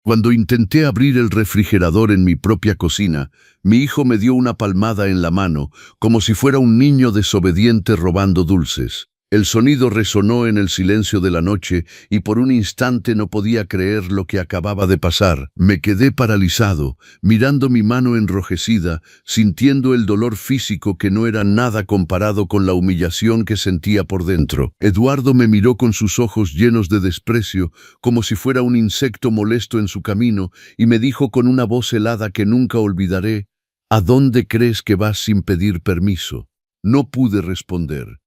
Cuando intenté abrir el refrigerador en mi propia cocina, mi hijo me dio una palmada en la mano, como si fuera un niño desobediente robando dulces. El sonido resonó en el silencio de la noche y por un instante no podía creer lo que acababa de pasar. Me quedé paralizado, mirando mi mano enrojecida, sintiendo el dolor físico que no era nada comparado con la humillación que sentía por dentro. Eduardo me miró con sus ojos llenos de desprecio, como si fuera un insecto molesto en su camino, y me dijo con una voz helada que nunca olvidaré: ¿A dónde crees que vas sin pedir permiso? No pude responder.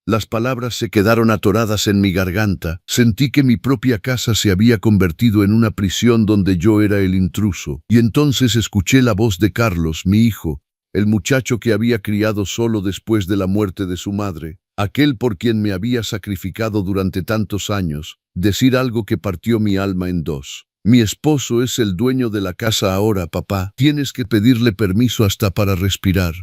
Las palabras se quedaron atoradas en mi garganta. Sentí que mi propia casa se había convertido en una prisión donde yo era el intruso. Y entonces escuché la voz de Carlos, mi hijo, el muchacho que había criado solo después de la muerte de su madre, aquel por quien me había sacrificado durante tantos años, decir algo que partió mi alma en dos. Mi esposo es el dueño de la casa ahora, papá. Tienes que pedirle permiso hasta para respirar.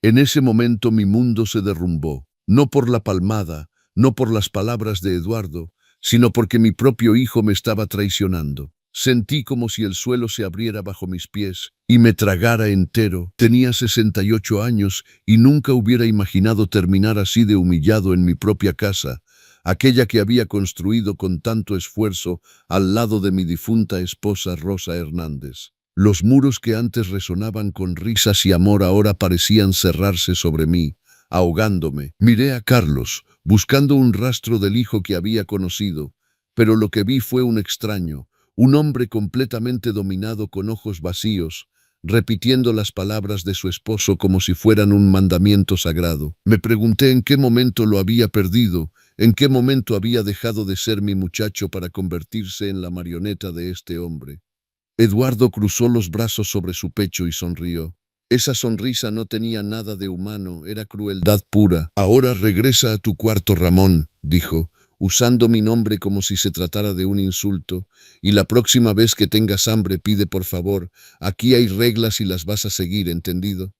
En ese momento mi mundo se derrumbó. No por la palmada, no por las palabras de Eduardo, sino porque mi propio hijo me estaba traicionando. Sentí como si el suelo se abriera bajo mis pies y me tragara entero. Tenía 68 años y nunca hubiera imaginado terminar así de humillado en mi propia casa, aquella que había construido con tanto esfuerzo al lado de mi difunta esposa Rosa Hernández. Los muros que antes resonaban con risas y amor ahora parecían cerrarse sobre mí, ahogándome. Miré a Carlos, buscando un rastro del hijo que había conocido, pero lo que vi fue un extraño, un hombre completamente dominado con ojos vacíos, repitiendo las palabras de su esposo como si fueran un mandamiento sagrado. Me pregunté en qué momento lo había perdido, en qué momento había dejado de ser mi muchacho para convertirse en la marioneta de este hombre. Eduardo cruzó los brazos sobre su pecho y sonrió. Esa sonrisa no tenía nada de humano, era crueldad pura. Ahora regresa a tu cuarto, Ramón, dijo, usando mi nombre como si se tratara de un insulto, y la próxima vez que tengas hambre pide por favor. Aquí hay reglas y las vas a seguir, ¿entendido?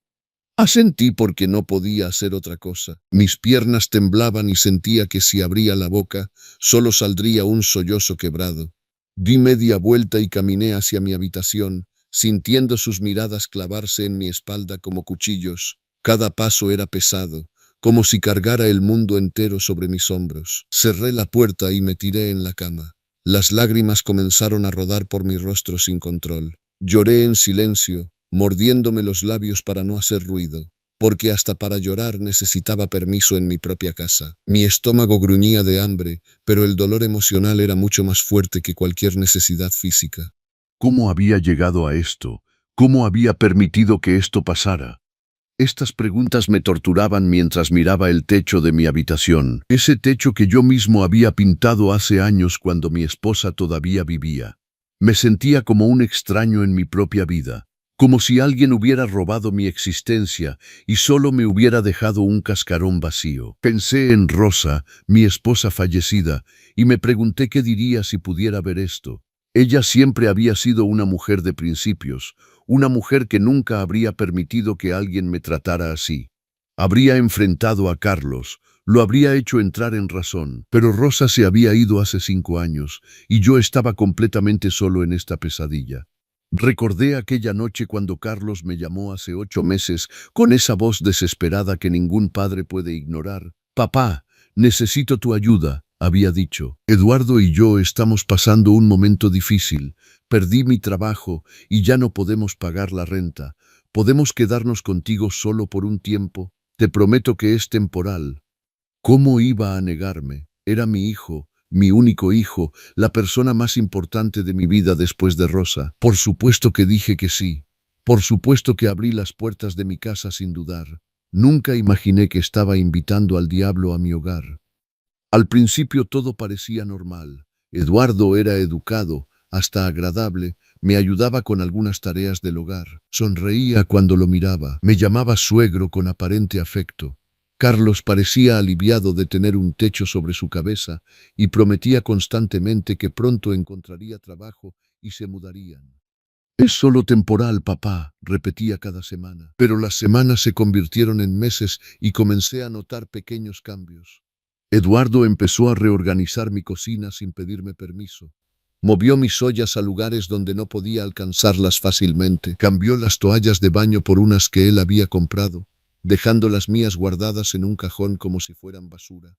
Asentí porque no podía hacer otra cosa. Mis piernas temblaban y sentía que si abría la boca, solo saldría un sollozo quebrado. Di media vuelta y caminé hacia mi habitación, sintiendo sus miradas clavarse en mi espalda como cuchillos. Cada paso era pesado, como si cargara el mundo entero sobre mis hombros. Cerré la puerta y me tiré en la cama. Las lágrimas comenzaron a rodar por mi rostro sin control. Lloré en silencio, mordiéndome los labios para no hacer ruido, porque hasta para llorar necesitaba permiso en mi propia casa. Mi estómago gruñía de hambre, pero el dolor emocional era mucho más fuerte que cualquier necesidad física. ¿Cómo había llegado a esto? ¿Cómo había permitido que esto pasara? Estas preguntas me torturaban mientras miraba el techo de mi habitación, ese techo que yo mismo había pintado hace años cuando mi esposa todavía vivía. Me sentía como un extraño en mi propia vida, como si alguien hubiera robado mi existencia y solo me hubiera dejado un cascarón vacío. Pensé en Rosa, mi esposa fallecida, y me pregunté qué diría si pudiera ver esto. Ella siempre había sido una mujer de principios, una mujer que nunca habría permitido que alguien me tratara así. Habría enfrentado a Carlos, lo habría hecho entrar en razón, pero Rosa se había ido hace 5 años y yo estaba completamente solo en esta pesadilla. Recordé aquella noche cuando Carlos me llamó hace 8 meses con esa voz desesperada que ningún padre puede ignorar. «Papá, necesito tu ayuda», había dicho. «Eduardo y yo estamos pasando un momento difícil. Perdí mi trabajo y ya no podemos pagar la renta. ¿Podemos quedarnos contigo solo por un tiempo? Te prometo que es temporal». ¿Cómo iba a negarme? Era mi hijo, mi único hijo, la persona más importante de mi vida después de Rosa. Por supuesto que dije que sí. Por supuesto que abrí las puertas de mi casa sin dudar. Nunca imaginé que estaba invitando al diablo a mi hogar. Al principio todo parecía normal. Eduardo era educado, hasta agradable, me ayudaba con algunas tareas del hogar. Sonreía cuando lo miraba, me llamaba suegro con aparente afecto. Carlos parecía aliviado de tener un techo sobre su cabeza y prometía constantemente que pronto encontraría trabajo y se mudarían. «Es solo temporal, papá», repetía cada semana. Pero las semanas se convirtieron en meses y comencé a notar pequeños cambios. Eduardo empezó a reorganizar mi cocina sin pedirme permiso. Movió mis ollas a lugares donde no podía alcanzarlas fácilmente. Cambió las toallas de baño por unas que él había comprado, dejando las mías guardadas en un cajón como si fueran basura.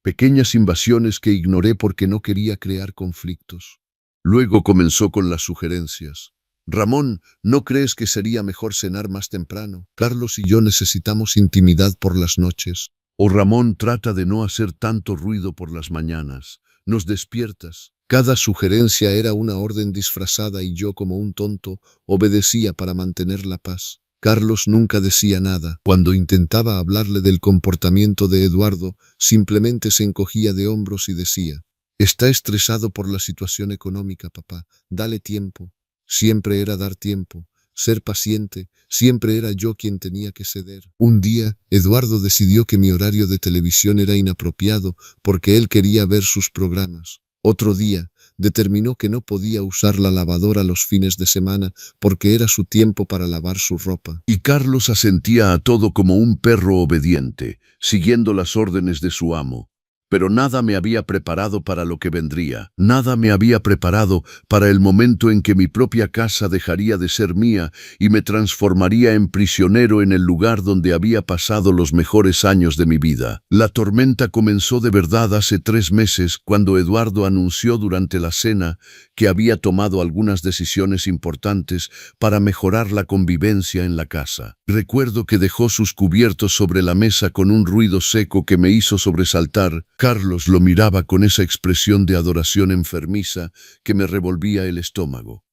Pequeñas invasiones que ignoré porque no quería crear conflictos. Luego comenzó con las sugerencias. Ramón, ¿no crees que sería mejor cenar más temprano? Carlos y yo necesitamos intimidad por las noches. O Ramón, trata de no hacer tanto ruido por las mañanas. Nos despiertas. Cada sugerencia era una orden disfrazada y yo, como un tonto, obedecía para mantener la paz. Carlos nunca decía nada. Cuando intentaba hablarle del comportamiento de Eduardo, simplemente se encogía de hombros y decía: «Está estresado por la situación económica, papá. Dale tiempo». Siempre era dar tiempo, ser paciente, siempre era yo quien tenía que ceder. Un día, Eduardo decidió que mi horario de televisión era inapropiado porque él quería ver sus programas. Otro día, determinó que no podía usar la lavadora los fines de semana porque era su tiempo para lavar su ropa. Y Carlos asentía a todo como un perro obediente, siguiendo las órdenes de su amo. Pero nada me había preparado para lo que vendría. Nada me había preparado para el momento en que mi propia casa dejaría de ser mía y me transformaría en prisionero en el lugar donde había pasado los mejores años de mi vida. La tormenta comenzó de verdad hace 3 meses, cuando Eduardo anunció durante la cena que había tomado algunas decisiones importantes para mejorar la convivencia en la casa. Recuerdo que dejó sus cubiertos sobre la mesa con un ruido seco que me hizo sobresaltar. Carlos lo miraba con esa expresión de adoración enfermiza que me revolvía el estómago.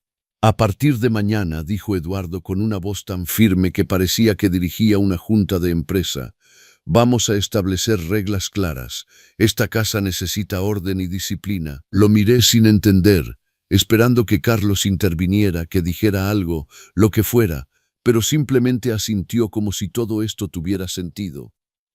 «A partir de mañana», dijo Eduardo con una voz tan firme que parecía que dirigía una junta de empresa, «vamos a establecer reglas claras. Esta casa necesita orden y disciplina». Lo miré sin entender, esperando que Carlos interviniera, que dijera algo, lo que fuera, pero simplemente asintió como si todo esto tuviera sentido.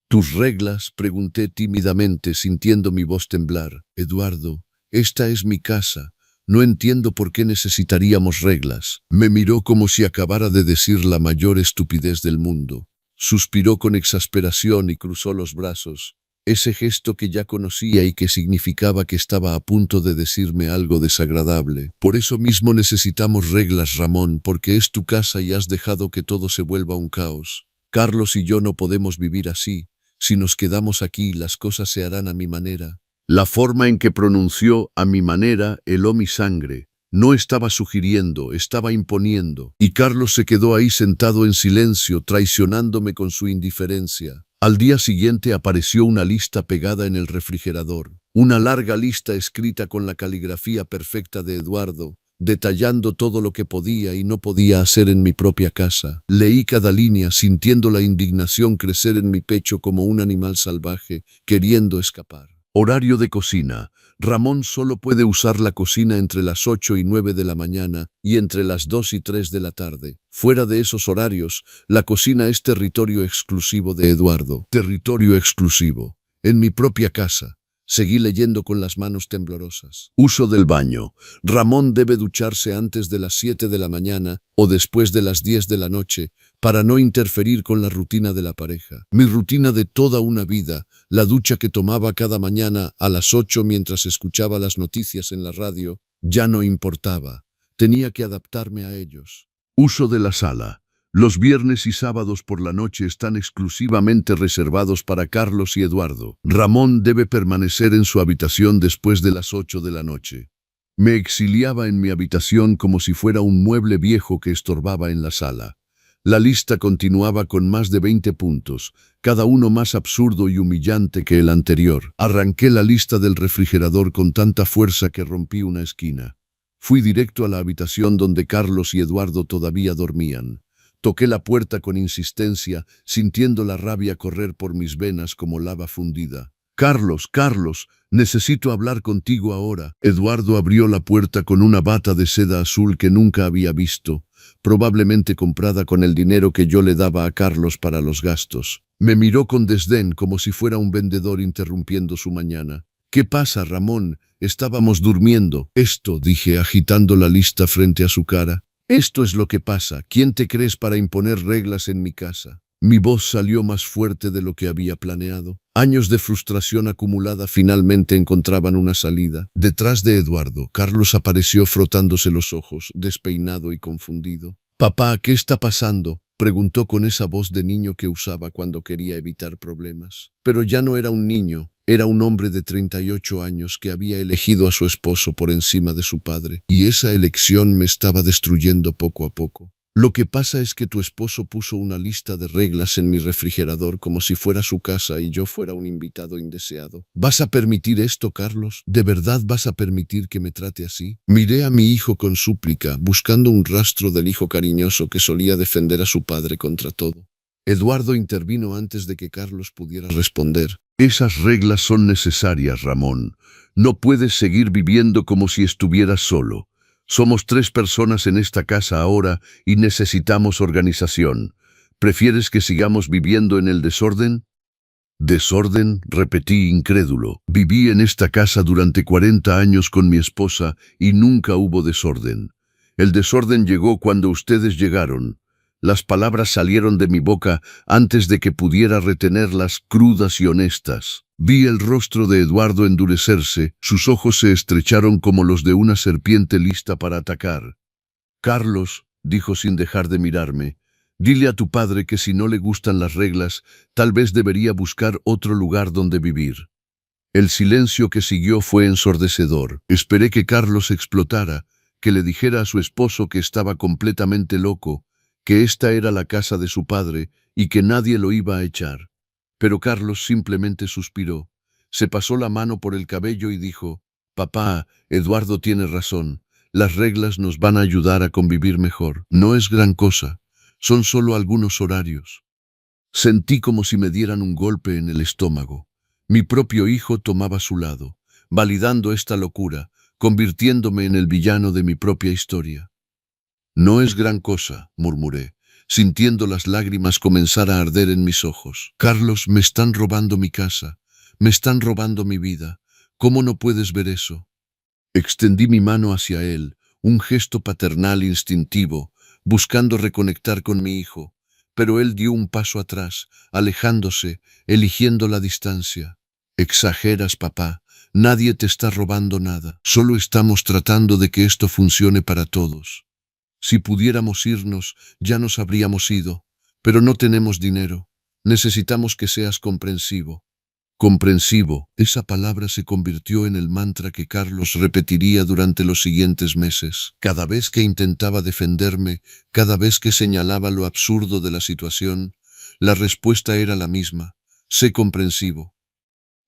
«¿Tus reglas?», pregunté tímidamente, sintiendo mi voz temblar. «Eduardo, esta es mi casa. No entiendo por qué necesitaríamos reglas». Me miró como si acabara de decir la mayor estupidez del mundo. Suspiró con exasperación y cruzó los brazos. Ese gesto que ya conocía y que significaba que estaba a punto de decirme algo desagradable. «Por eso mismo necesitamos reglas, Ramón, porque es tu casa y has dejado que todo se vuelva un caos. Carlos y yo no podemos vivir así. Si nos quedamos aquí, las cosas se harán a mi manera». La forma en que pronunció «a mi manera» heló mi sangre. No estaba sugiriendo, estaba imponiendo. Y Carlos se quedó ahí sentado en silencio, traicionándome con su indiferencia. Al día siguiente apareció una lista pegada en el refrigerador. Una larga lista escrita con la caligrafía perfecta de Eduardo, detallando todo lo que podía y no podía hacer en mi propia casa. Leí cada línea, sintiendo la indignación crecer en mi pecho como un animal salvaje, queriendo escapar. Horario de cocina. Ramón solo puede usar la cocina entre las 8 y 9 de la mañana y entre las 2 y 3 de la tarde. Fuera de esos horarios, la cocina es territorio exclusivo de Eduardo. Territorio exclusivo. En mi propia casa. Seguí leyendo con las manos temblorosas. Uso del baño. Ramón debe ducharse antes de las 7 de la mañana o después de las 10 de la noche para no interferir con la rutina de la pareja. Mi rutina de toda una vida, la ducha que tomaba cada mañana a las 8 mientras escuchaba las noticias en la radio, ya no importaba. Tenía que adaptarme a ellos. Uso de la sala. Los viernes y sábados por la noche están exclusivamente reservados para Carlos y Eduardo. Ramón debe permanecer en su habitación después de las 8 de la noche. Me exiliaba en mi habitación como si fuera un mueble viejo que estorbaba en la sala. La lista continuaba con más de 20 puntos, cada uno más absurdo y humillante que el anterior. Arranqué la lista del refrigerador con tanta fuerza que rompí una esquina. Fui directo a la habitación donde Carlos y Eduardo todavía dormían. Toqué la puerta con insistencia, sintiendo la rabia correr por mis venas como lava fundida. «Carlos, Carlos, necesito hablar contigo ahora». Eduardo abrió la puerta con una bata de seda azul que nunca había visto, probablemente comprada con el dinero que yo le daba a Carlos para los gastos. Me miró con desdén como si fuera un vendedor interrumpiendo su mañana. «¿Qué pasa, Ramón? Estábamos durmiendo». «Esto», dije agitando la lista frente a su cara. «Esto es lo que pasa. ¿Quién te crees para imponer reglas en mi casa?» Mi voz salió más fuerte de lo que había planeado. Años de frustración acumulada finalmente encontraban una salida. Detrás de Eduardo, Carlos apareció frotándose los ojos, despeinado y confundido. «Papá, ¿qué está pasando?», preguntó con esa voz de niño que usaba cuando quería evitar problemas. Pero ya no era un niño, era un hombre de 38 años que había elegido a su esposo por encima de su padre, y esa elección me estaba destruyendo poco a poco. «Lo que pasa es que tu esposo puso una lista de reglas en mi refrigerador como si fuera su casa y yo fuera un invitado indeseado. ¿Vas a permitir esto, Carlos? ¿De verdad vas a permitir que me trate así?». Miré a mi hijo con súplica, buscando un rastro del hijo cariñoso que solía defender a su padre contra todo. Eduardo intervino antes de que Carlos pudiera responder. Esas reglas son necesarias, Ramón. No puedes seguir viviendo como si estuvieras solo. Somos 3 personas en esta casa ahora y necesitamos organización. ¿Prefieres que sigamos viviendo en el desorden? «¿Desorden?», repetí incrédulo. «Viví en esta casa durante 40 años con mi esposa y nunca hubo desorden. El desorden llegó cuando ustedes llegaron». Las palabras salieron de mi boca antes de que pudiera retenerlas, crudas y honestas. Vi el rostro de Eduardo endurecerse, sus ojos se estrecharon como los de una serpiente lista para atacar. «Carlos», dijo sin dejar de mirarme, «dile a tu padre que si no le gustan las reglas, tal vez debería buscar otro lugar donde vivir». El silencio que siguió fue ensordecedor. Esperé que Carlos explotara, que le dijera a su esposo que estaba completamente loco, que esta era la casa de su padre y que nadie lo iba a echar. Pero Carlos simplemente suspiró, se pasó la mano por el cabello y dijo: «Papá, Eduardo tiene razón, las reglas nos van a ayudar a convivir mejor. No es gran cosa, son solo algunos horarios». Sentí como si me dieran un golpe en el estómago. Mi propio hijo tomaba su lado, validando esta locura, convirtiéndome en el villano de mi propia historia. «No es gran cosa», murmuré, sintiendo las lágrimas comenzar a arder en mis ojos. «Carlos, me están robando mi casa, me están robando mi vida. ¿Cómo no puedes ver eso?». Extendí mi mano hacia él, un gesto paternal instintivo, buscando reconectar con mi hijo, pero él dio un paso atrás, alejándose, eligiendo la distancia. «Exageras, papá. Nadie te está robando nada. Solo estamos tratando de que esto funcione para todos. Si pudiéramos irnos, ya nos habríamos ido, pero no tenemos dinero. Necesitamos que seas comprensivo». Comprensivo, esa palabra se convirtió en el mantra que Carlos repetiría durante los siguientes meses. Cada vez que intentaba defenderme, cada vez que señalaba lo absurdo de la situación, la respuesta era la misma: «Sé comprensivo».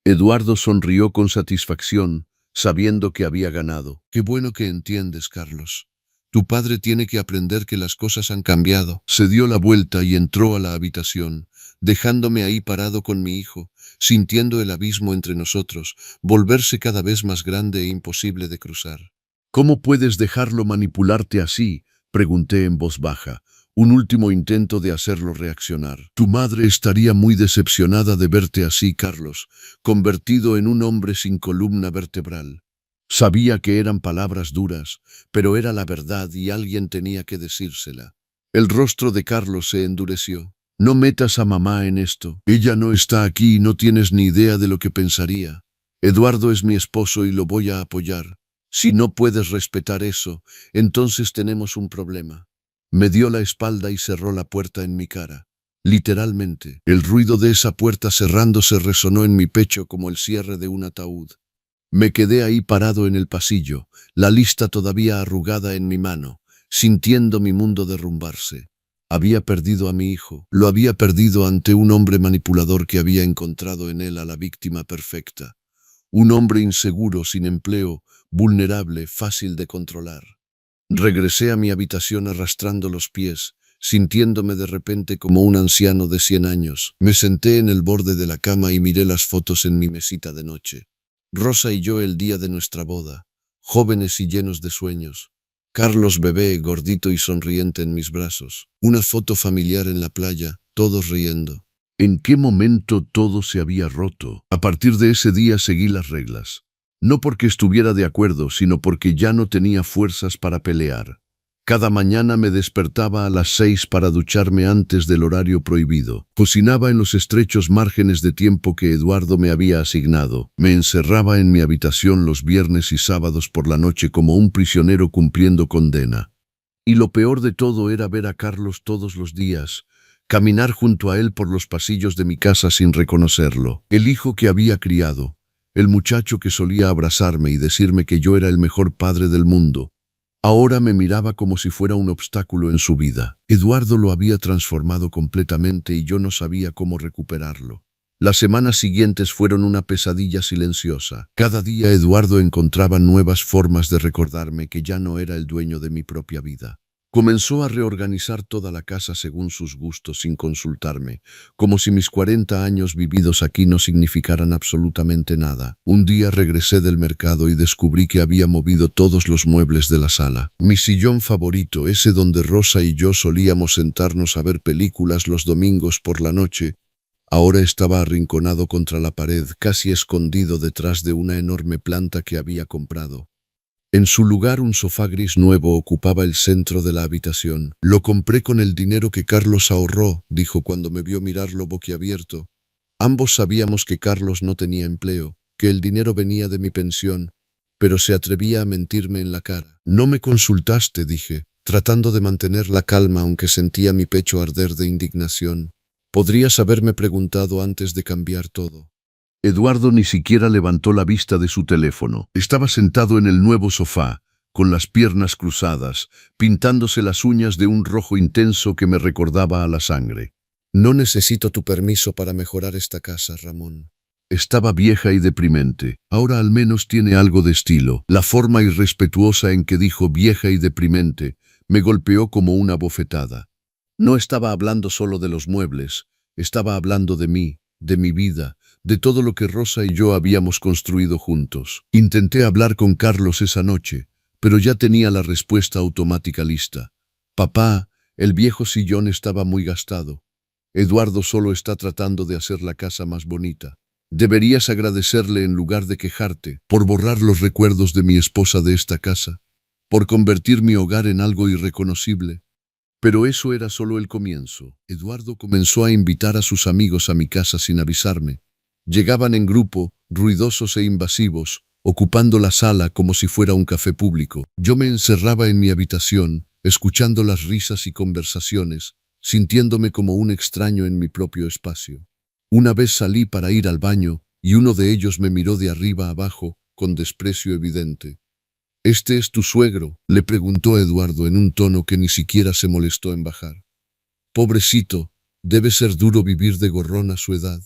Eduardo sonrió con satisfacción, sabiendo que había ganado. «Qué bueno que entiendes, Carlos. Tu padre tiene que aprender que las cosas han cambiado». Se dio la vuelta y entró a la habitación, dejándome ahí parado con mi hijo, sintiendo el abismo entre nosotros, volverse cada vez más grande e imposible de cruzar. «¿Cómo puedes dejarlo manipularte así?», pregunté en voz baja, un último intento de hacerlo reaccionar. «Tu madre estaría muy decepcionada de verte así, Carlos, convertido en un hombre sin columna vertebral». Sabía que eran palabras duras, pero era la verdad y alguien tenía que decírsela. El rostro de Carlos se endureció. «No metas a mamá en esto. Ella no está aquí y no tienes ni idea de lo que pensaría. Eduardo es mi esposo y lo voy a apoyar. Si no puedes respetar eso, entonces tenemos un problema». Me dio la espalda y cerró la puerta en mi cara. Literalmente, el ruido de esa puerta cerrándose resonó en mi pecho como el cierre de un ataúd. Me quedé ahí parado en el pasillo, la lista todavía arrugada en mi mano, sintiendo mi mundo derrumbarse. Había perdido a mi hijo, lo había perdido ante un hombre manipulador que había encontrado en él a la víctima perfecta. Un hombre inseguro, sin empleo, vulnerable, fácil de controlar. Regresé a mi habitación arrastrando los pies, sintiéndome de repente como un anciano de 100 años. Me senté en el borde de la cama y miré las fotos en mi mesita de noche. Rosa y yo el día de nuestra boda, jóvenes y llenos de sueños. Carlos bebé, gordito y sonriente en mis brazos. Una foto familiar en la playa, todos riendo. ¿En qué momento todo se había roto? A partir de ese día seguí las reglas. No porque estuviera de acuerdo, sino porque ya no tenía fuerzas para pelear. Cada mañana me despertaba a las 6 para ducharme antes del horario prohibido. Cocinaba en los estrechos márgenes de tiempo que Eduardo me había asignado. Me encerraba en mi habitación los viernes y sábados por la noche como un prisionero cumpliendo condena. Y lo peor de todo era ver a Carlos todos los días, caminar junto a él por los pasillos de mi casa sin reconocerlo. El hijo que había criado, el muchacho que solía abrazarme y decirme que yo era el mejor padre del mundo, ahora me miraba como si fuera un obstáculo en su vida. Eduardo lo había transformado completamente y yo no sabía cómo recuperarlo. Las semanas siguientes fueron una pesadilla silenciosa. Cada día Eduardo encontraba nuevas formas de recordarme que ya no era el dueño de mi propia vida. Comenzó a reorganizar toda la casa según sus gustos sin consultarme, como si mis 40 años vividos aquí no significaran absolutamente nada. Un día regresé del mercado y descubrí que había movido todos los muebles de la sala. Mi sillón favorito, ese donde Rosa y yo solíamos sentarnos a ver películas los domingos por la noche, ahora estaba arrinconado contra la pared, casi escondido detrás de una enorme planta que había comprado. En su lugar un sofá gris nuevo ocupaba el centro de la habitación. «Lo compré con el dinero que Carlos ahorró», dijo cuando me vio mirarlo boquiabierto. Ambos sabíamos que Carlos no tenía empleo, que el dinero venía de mi pensión, pero se atrevía a mentirme en la cara. «No me consultaste», dije, tratando de mantener la calma aunque sentía mi pecho arder de indignación. «Podrías haberme preguntado antes de cambiar todo». Eduardo ni siquiera levantó la vista de su teléfono. Estaba sentado en el nuevo sofá, con las piernas cruzadas, pintándose las uñas de un rojo intenso que me recordaba a la sangre. «No necesito tu permiso para mejorar esta casa, Ramón». Estaba vieja y deprimente. Ahora al menos tiene algo de estilo. La forma irrespetuosa en que dijo vieja y deprimente me golpeó como una bofetada. No estaba hablando solo de los muebles, estaba hablando de mí, de mi vida, de todo lo que Rosa y yo habíamos construido juntos. Intenté hablar con Carlos esa noche, pero ya tenía la respuesta automática lista. «Papá, el viejo sillón estaba muy gastado. Eduardo solo está tratando de hacer la casa más bonita. Deberías agradecerle en lugar de quejarte, por borrar los recuerdos de mi esposa de esta casa, por convertir mi hogar en algo irreconocible». Pero eso era solo el comienzo. Eduardo comenzó a invitar a sus amigos a mi casa sin avisarme. Llegaban en grupo, ruidosos e invasivos, ocupando la sala como si fuera un café público. Yo me encerraba en mi habitación, escuchando las risas y conversaciones, sintiéndome como un extraño en mi propio espacio. Una vez salí para ir al baño, y uno de ellos me miró de arriba abajo, con desprecio evidente. «¿Este es tu suegro?», le preguntó Eduardo en un tono que ni siquiera se molestó en bajar. «Pobrecito, debe ser duro vivir de gorrón a su edad».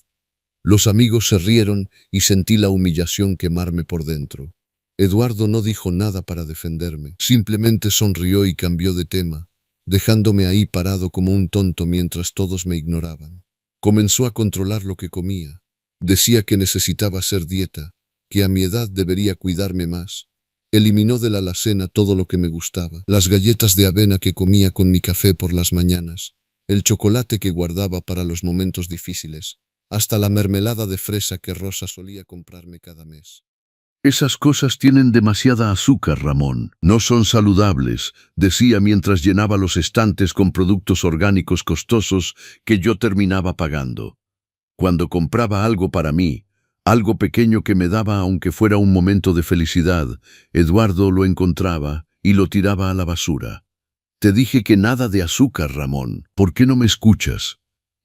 Los amigos se rieron y sentí la humillación quemarme por dentro. Eduardo no dijo nada para defenderme, simplemente sonrió y cambió de tema, dejándome ahí parado como un tonto mientras todos me ignoraban. Comenzó a controlar lo que comía. Decía que necesitaba hacer dieta, que a mi edad debería cuidarme más. Eliminó de la alacena todo lo que me gustaba, las galletas de avena que comía con mi café por las mañanas, el chocolate que guardaba para los momentos difíciles, hasta la mermelada de fresa que Rosa solía comprarme cada mes. «Esas cosas tienen demasiada azúcar, Ramón. No son saludables», decía mientras llenaba los estantes con productos orgánicos costosos que yo terminaba pagando. Cuando compraba algo para mí, algo pequeño que me daba aunque fuera un momento de felicidad, Eduardo lo encontraba y lo tiraba a la basura. «Te dije que nada de azúcar, Ramón. ¿Por qué no me escuchas?»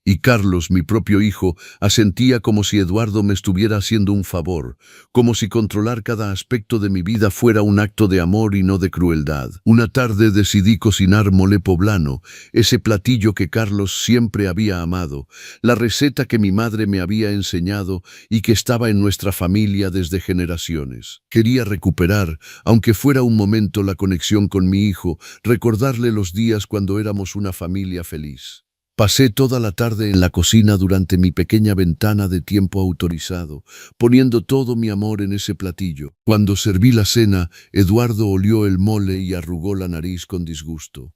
Y Carlos, mi propio hijo, asentía como si Eduardo me estuviera haciendo un favor, como si controlar cada aspecto de mi vida fuera un acto de amor y no de crueldad. Una tarde decidí cocinar mole poblano, ese platillo que Carlos siempre había amado, la receta que mi madre me había enseñado y que estaba en nuestra familia desde generaciones. Quería recuperar, aunque fuera un momento, la conexión con mi hijo, recordarle los días cuando éramos una familia feliz. Pasé toda la tarde en la cocina durante mi pequeña ventana de tiempo autorizado, poniendo todo mi amor en ese platillo. Cuando serví la cena, Eduardo olió el mole y arrugó la nariz con disgusto.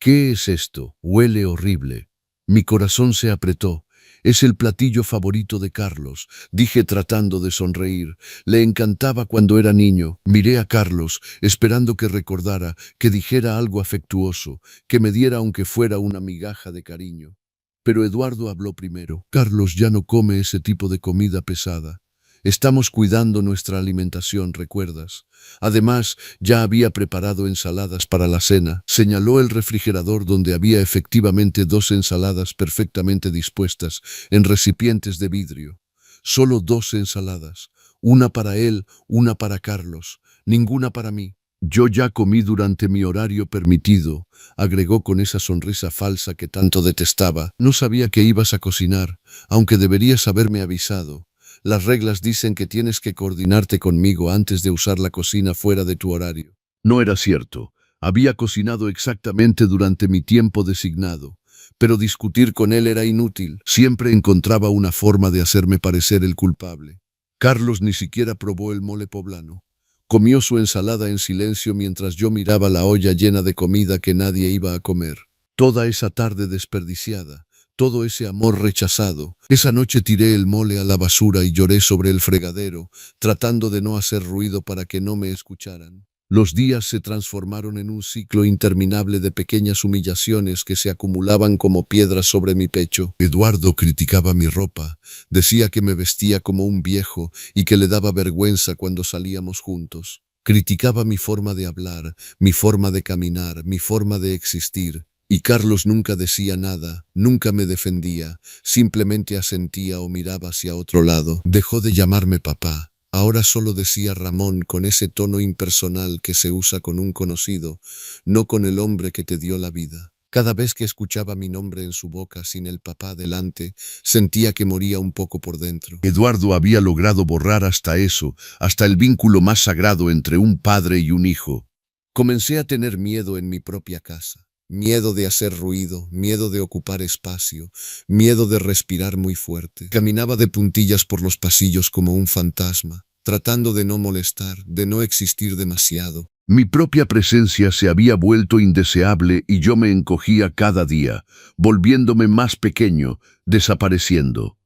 «¿Qué es esto? Huele horrible». Mi corazón se apretó. Es el platillo favorito de Carlos, dije tratando de sonreír. Le encantaba cuando era niño. Miré a Carlos, esperando que recordara, que dijera algo afectuoso, que me diera aunque fuera una migaja de cariño. Pero Eduardo habló primero. Carlos ya no come ese tipo de comida pesada. Estamos cuidando nuestra alimentación, ¿recuerdas? Además, ya había preparado ensaladas para la cena. Señaló el refrigerador donde había efectivamente 2 ensaladas perfectamente dispuestas en recipientes de vidrio. Solo 2 ensaladas. Una para él, una para Carlos. Ninguna para mí. Yo ya comí durante mi horario permitido, agregó con esa sonrisa falsa que tanto detestaba. No sabía que ibas a cocinar, aunque deberías haberme avisado. Las reglas dicen que tienes que coordinarte conmigo antes de usar la cocina fuera de tu horario. No era cierto. Había cocinado exactamente durante mi tiempo designado, pero discutir con él era inútil. Siempre encontraba una forma de hacerme parecer el culpable. Carlos ni siquiera probó el mole poblano. Comió su ensalada en silencio mientras yo miraba la olla llena de comida que nadie iba a comer. Toda esa tarde desperdiciada. Todo ese amor rechazado. Esa noche tiré el mole a la basura y lloré sobre el fregadero, tratando de no hacer ruido para que no me escucharan. Los días se transformaron en un ciclo interminable de pequeñas humillaciones que se acumulaban como piedras sobre mi pecho. Eduardo criticaba mi ropa, decía que me vestía como un viejo y que le daba vergüenza cuando salíamos juntos. Criticaba mi forma de hablar, mi forma de caminar, mi forma de existir. Y Carlos nunca decía nada, nunca me defendía, simplemente asentía o miraba hacia otro lado. Dejó de llamarme papá. Ahora solo decía Ramón con ese tono impersonal que se usa con un conocido, no con el hombre que te dio la vida. Cada vez que escuchaba mi nombre en su boca sin el papá delante, sentía que moría un poco por dentro. Eduardo había logrado borrar hasta eso, hasta el vínculo más sagrado entre un padre y un hijo. Comencé a tener miedo en mi propia casa. Miedo de hacer ruido, miedo de ocupar espacio, miedo de respirar muy fuerte. Caminaba de puntillas por los pasillos como un fantasma, tratando de no molestar, de no existir demasiado. Mi propia presencia se había vuelto indeseable y yo me encogía cada día, volviéndome más pequeño, desapareciendo.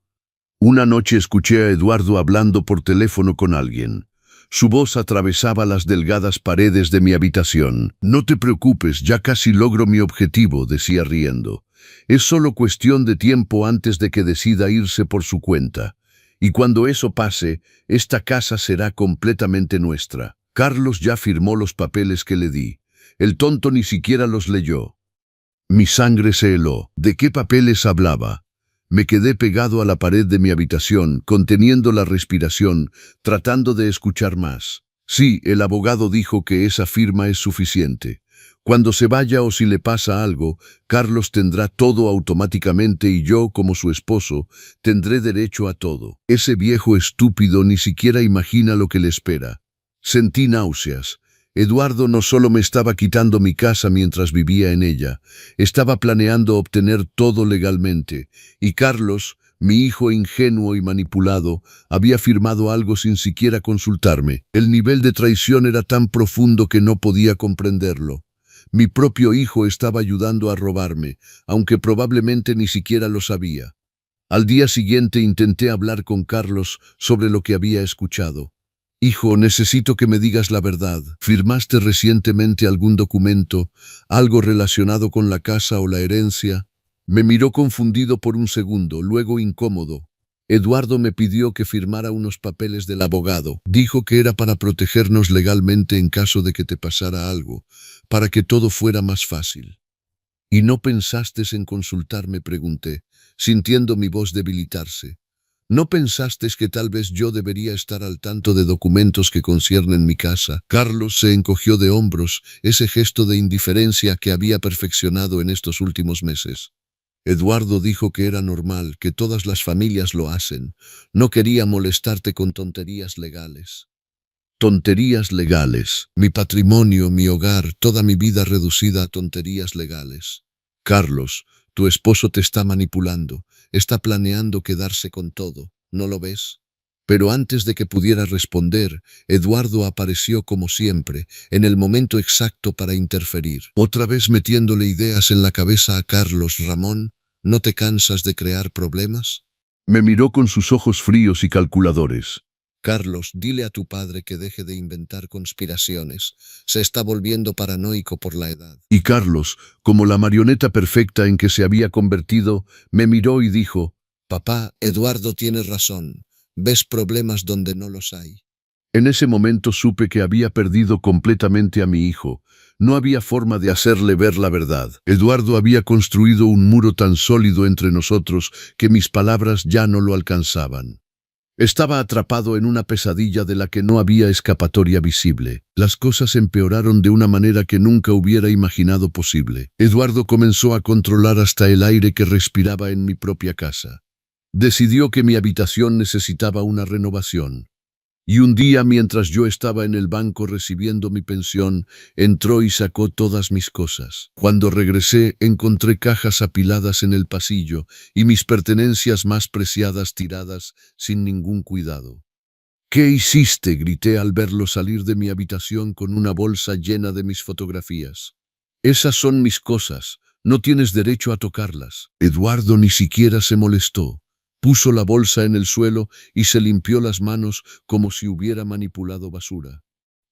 Una noche escuché a Eduardo hablando por teléfono con alguien. Su voz atravesaba las delgadas paredes de mi habitación. No te preocupes, ya casi logro mi objetivo, decía riendo. Es solo cuestión de tiempo antes de que decida irse por su cuenta. Y cuando eso pase, esta casa será completamente nuestra. Carlos ya firmó los papeles que le di. El tonto ni siquiera los leyó. Mi sangre se heló. ¿De qué papeles hablaba? Me quedé pegado a la pared de mi habitación, conteniendo la respiración, tratando de escuchar más. Sí, el abogado dijo que esa firma es suficiente. Cuando se vaya o si le pasa algo, Carlos tendrá todo automáticamente y yo, como su esposo, tendré derecho a todo. Ese viejo estúpido ni siquiera imagina lo que le espera. Sentí náuseas. Eduardo no solo me estaba quitando mi casa mientras vivía en ella, estaba planeando obtener todo legalmente, y Carlos, mi hijo ingenuo y manipulado, había firmado algo sin siquiera consultarme. El nivel de traición era tan profundo que no podía comprenderlo. Mi propio hijo estaba ayudando a robarme, aunque probablemente ni siquiera lo sabía. Al día siguiente intenté hablar con Carlos sobre lo que había escuchado. Hijo, necesito que me digas la verdad. ¿Firmaste recientemente algún documento, algo relacionado con la casa o la herencia? Me miró confundido por un segundo, luego incómodo. Eduardo me pidió que firmara unos papeles del abogado. Dijo que era para protegernos legalmente en caso de que te pasara algo, para que todo fuera más fácil. ¿Y no pensaste en consultarme?, pregunté, sintiendo mi voz debilitarse. ¿No pensaste que tal vez yo debería estar al tanto de documentos que conciernen mi casa? Carlos se encogió de hombros, ese gesto de indiferencia que había perfeccionado en estos últimos meses. Eduardo dijo que era normal, que todas las familias lo hacen. No quería molestarte con tonterías legales. Tonterías legales. Mi patrimonio, mi hogar, toda mi vida reducida a tonterías legales. Carlos, tu esposo te está manipulando, está planeando quedarse con todo, ¿no lo ves? Pero antes de que pudiera responder, Eduardo apareció como siempre, en el momento exacto para interferir. Otra vez metiéndole ideas en la cabeza a Carlos. Ramón, ¿No te cansas de crear problemas? Me miró con sus ojos fríos y calculadores. Carlos, dile a tu padre que deje de inventar conspiraciones. Se está volviendo paranoico por la edad. Y Carlos, como la marioneta perfecta en que se había convertido, me miró y dijo: Papá, Eduardo tiene razón. Ves problemas donde no los hay. En ese momento supe que había perdido completamente a mi hijo. No había forma de hacerle ver la verdad. Eduardo había construido un muro tan sólido entre nosotros que mis palabras ya no lo alcanzaban. Estaba atrapado en una pesadilla de la que no había escapatoria visible. Las cosas empeoraron de una manera que nunca hubiera imaginado posible. Eduardo comenzó a controlar hasta el aire que respiraba en mi propia casa. Decidió que mi habitación necesitaba una renovación. Y un día, mientras yo estaba en el banco recibiendo mi pensión, entró y sacó todas mis cosas. Cuando regresé, encontré cajas apiladas en el pasillo y mis pertenencias más preciadas tiradas sin ningún cuidado. ¿Qué hiciste?, grité al verlo salir de mi habitación con una bolsa llena de mis fotografías. Esas son mis cosas, no tienes derecho a tocarlas. Eduardo ni siquiera se molestó. Puso la bolsa en el suelo y se limpió las manos como si hubiera manipulado basura.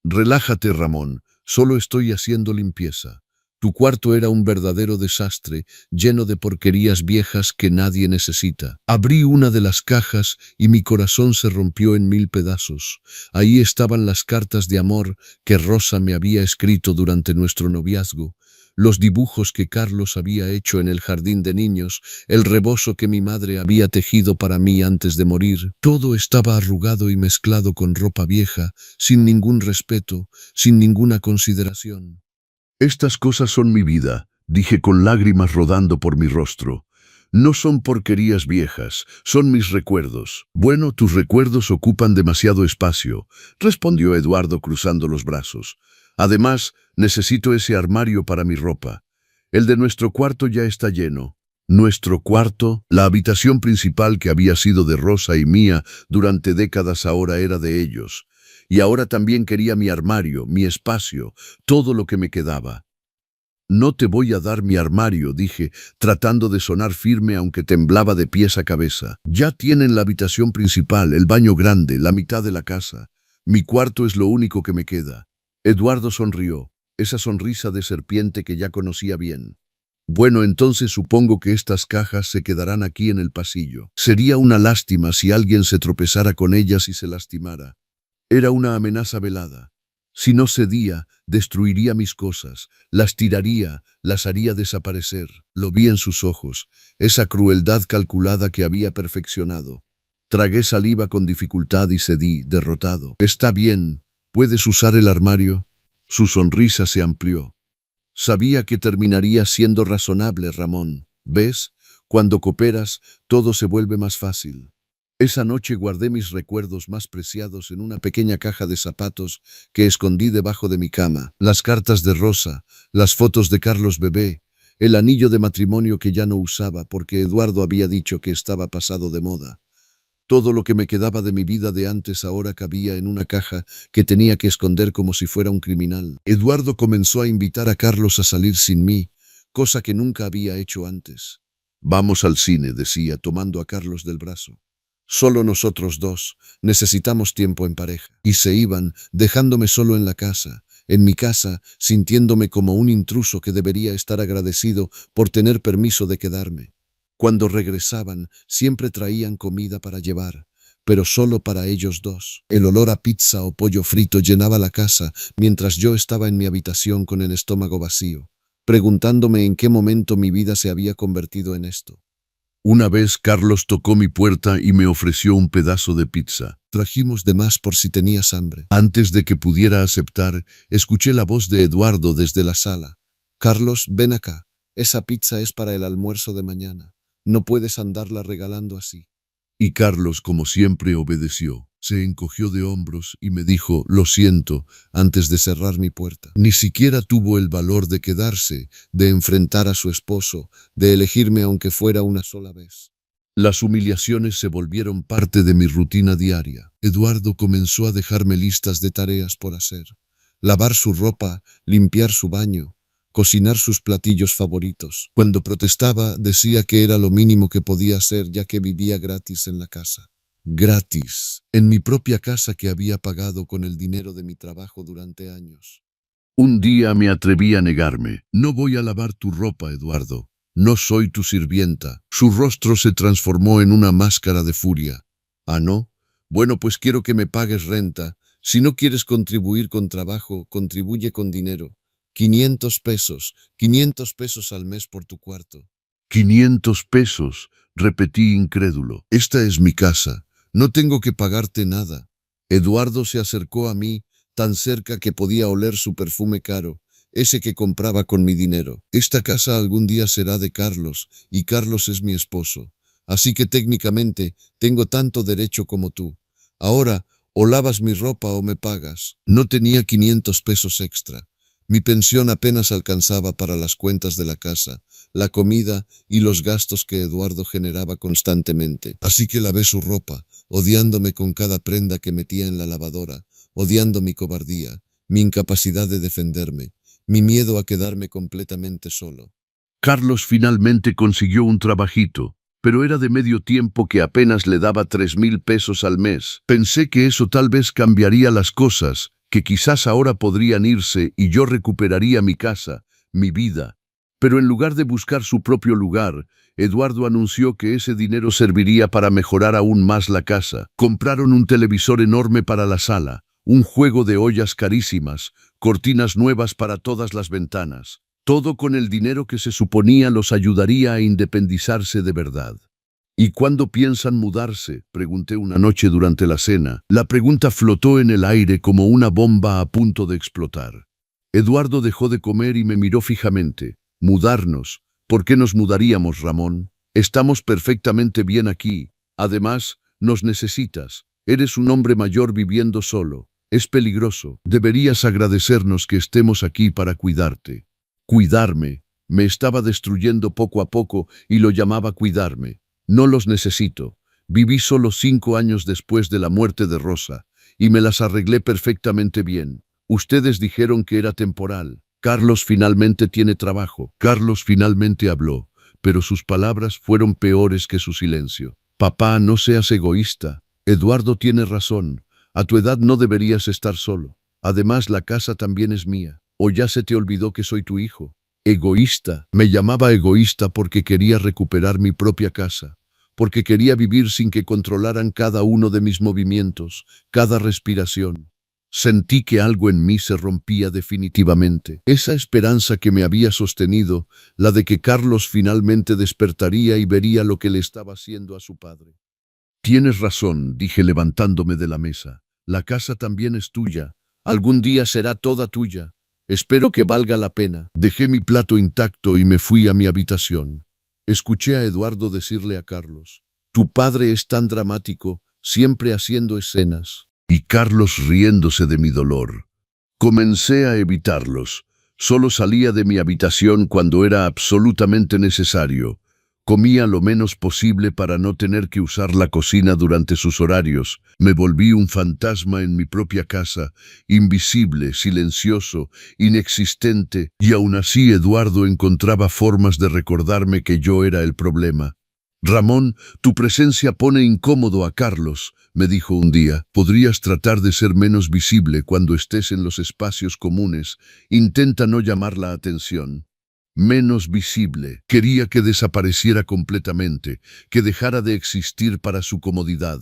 Relájate, Ramón, solo estoy haciendo limpieza. Tu cuarto era un verdadero desastre, lleno de porquerías viejas que nadie necesita. Abrí una de las cajas y mi corazón se rompió en 1000 pedazos. Ahí estaban las cartas de amor que Rosa me había escrito durante nuestro noviazgo, los dibujos que Carlos había hecho en el jardín de niños, el rebozo que mi madre había tejido para mí antes de morir. Todo estaba arrugado y mezclado con ropa vieja, sin ningún respeto, sin ninguna consideración. Estas cosas son mi vida, dije con lágrimas rodando por mi rostro. No son porquerías viejas, son mis recuerdos. Bueno, tus recuerdos ocupan demasiado espacio, respondió Eduardo cruzando los brazos. Además, necesito ese armario para mi ropa. El de nuestro cuarto ya está lleno. Nuestro cuarto, la habitación principal que había sido de Rosa y mía durante décadas, ahora era de ellos. Y ahora también quería mi armario, mi espacio, todo lo que me quedaba. No te voy a dar mi armario, dije, tratando de sonar firme aunque temblaba de pies a cabeza. Ya tienen la habitación principal, el baño grande, la mitad de la casa. Mi cuarto es lo único que me queda. Eduardo sonrió, esa sonrisa de serpiente que ya conocía bien. Bueno, entonces supongo que estas cajas se quedarán aquí en el pasillo. Sería una lástima si alguien se tropezara con ellas y se lastimara. Era una amenaza velada. Si no cedía, destruiría mis cosas, las tiraría, las haría desaparecer. Lo vi en sus ojos, esa crueldad calculada que había perfeccionado. Tragué saliva con dificultad y cedí, derrotado. Está bien, ¿puedes usar el armario? Su sonrisa se amplió. Sabía que terminaría siendo razonable, Ramón. ¿Ves? Cuando cooperas, todo se vuelve más fácil. Esa noche guardé mis recuerdos más preciados en una pequeña caja de zapatos que escondí debajo de mi cama. Las cartas de Rosa, las fotos de Carlos bebé, el anillo de matrimonio que ya no usaba porque Eduardo había dicho que estaba pasado de moda. Todo lo que me quedaba de mi vida de antes ahora cabía en una caja que tenía que esconder como si fuera un criminal. Eduardo comenzó a invitar a Carlos a salir sin mí, cosa que nunca había hecho antes. Vamos al cine, decía, tomando a Carlos del brazo. Solo nosotros dos, necesitamos tiempo en pareja. Y se iban, dejándome solo en la casa, en mi casa, sintiéndome como un intruso que debería estar agradecido por tener permiso de quedarme. Cuando regresaban, siempre traían comida para llevar, pero solo para ellos dos. El olor a pizza o pollo frito llenaba la casa mientras yo estaba en mi habitación con el estómago vacío, preguntándome en qué momento mi vida se había convertido en esto. Una vez Carlos tocó mi puerta y me ofreció un pedazo de pizza. Trajimos de más por si tenías hambre. Antes de que pudiera aceptar, escuché la voz de Eduardo desde la sala. Carlos, ven acá. Esa pizza es para el almuerzo de mañana. No puedes andarla regalando así. Y Carlos, como siempre, obedeció. Se encogió de hombros y me dijo, lo siento, antes de cerrar mi puerta. Ni siquiera tuvo el valor de quedarse, de enfrentar a su esposo, de elegirme aunque fuera una sola vez. Las humillaciones se volvieron parte de mi rutina diaria. Eduardo comenzó a dejarme listas de tareas por hacer. Lavar su ropa, limpiar su baño. cocinar sus platillos favoritos. Cuando protestaba, decía que era lo mínimo que podía hacer ya que vivía gratis en la casa. Gratis, en mi propia casa que había pagado con el dinero de mi trabajo durante años. Un día me atreví a negarme. No voy a lavar tu ropa, Eduardo. No soy tu sirvienta. Su rostro se transformó en una máscara de furia. ¿Ah, no? Bueno, pues quiero que me pagues renta. Si no quieres contribuir con trabajo, contribuye con dinero. 500 pesos, 500 pesos al mes por tu cuarto. 500 pesos, repetí incrédulo. Esta es mi casa. No tengo que pagarte nada. Eduardo se acercó a mí, tan cerca que podía oler su perfume caro, ese que compraba con mi dinero. Esta casa algún día será de Carlos, y Carlos es mi esposo. Así que técnicamente tengo tanto derecho como tú. Ahora, o lavas mi ropa o me pagas. No tenía 500 pesos extra. Mi pensión apenas alcanzaba para las cuentas de la casa, la comida y los gastos que Eduardo generaba constantemente. Así que lavé su ropa, odiándome con cada prenda que metía en la lavadora, odiando mi cobardía, mi incapacidad de defenderme, mi miedo a quedarme completamente solo. Carlos finalmente consiguió un trabajito, pero era de medio tiempo que apenas le daba 3,000 pesos al mes. Pensé que eso tal vez cambiaría las cosas, que quizás ahora podrían irse y yo recuperaría mi casa, mi vida. Pero en lugar de buscar su propio lugar, Eduardo anunció que ese dinero serviría para mejorar aún más la casa. Compraron un televisor enorme para la sala, un juego de ollas carísimas, cortinas nuevas para todas las ventanas. Todo con el dinero que se suponía los ayudaría a independizarse de verdad. ¿Y cuándo piensan mudarse?, pregunté una noche durante la cena. La pregunta flotó en el aire como una bomba a punto de explotar. Eduardo dejó de comer y me miró fijamente. ¿Mudarnos? ¿Por qué nos mudaríamos, Ramón? Estamos perfectamente bien aquí. Además, nos necesitas. Eres un hombre mayor viviendo solo. Es peligroso. Deberías agradecernos que estemos aquí para cuidarte. Cuidarme. Me estaba destruyendo poco a poco y lo llamaba cuidarme. No los necesito. Viví solo 5 años después de la muerte de Rosa y me las arreglé perfectamente bien. Ustedes dijeron que era temporal. Carlos finalmente tiene trabajo. Carlos finalmente habló, pero sus palabras fueron peores que su silencio. Papá, no seas egoísta. Eduardo tiene razón. A tu edad no deberías estar solo. Además, la casa también es mía. ¿O ya se te olvidó que soy tu hijo? Egoísta. Me llamaba egoísta porque quería recuperar mi propia casa, porque quería vivir sin que controlaran cada uno de mis movimientos, cada respiración. Sentí que algo en mí se rompía definitivamente. Esa esperanza que me había sostenido, la de que Carlos finalmente despertaría y vería lo que le estaba haciendo a su padre. Tienes razón, dije levantándome de la mesa. La casa también es tuya. Algún día será toda tuya. Espero que valga la pena. Dejé mi plato intacto y me fui a mi habitación. Escuché a Eduardo decirle a Carlos: tu padre es tan dramático, siempre haciendo escenas. Y Carlos riéndose de mi dolor. Comencé a evitarlos. Solo salía de mi habitación cuando era absolutamente necesario. Comía lo menos posible para no tener que usar la cocina durante sus horarios. Me volví un fantasma en mi propia casa, invisible, silencioso, inexistente, y aún así Eduardo encontraba formas de recordarme que yo era el problema. Ramón, tu presencia pone incómodo a Carlos, me dijo un día. Podrías tratar de ser menos visible cuando estés en los espacios comunes. Intenta no llamar la atención. Menos visible. Quería que desapareciera completamente, que dejara de existir para su comodidad.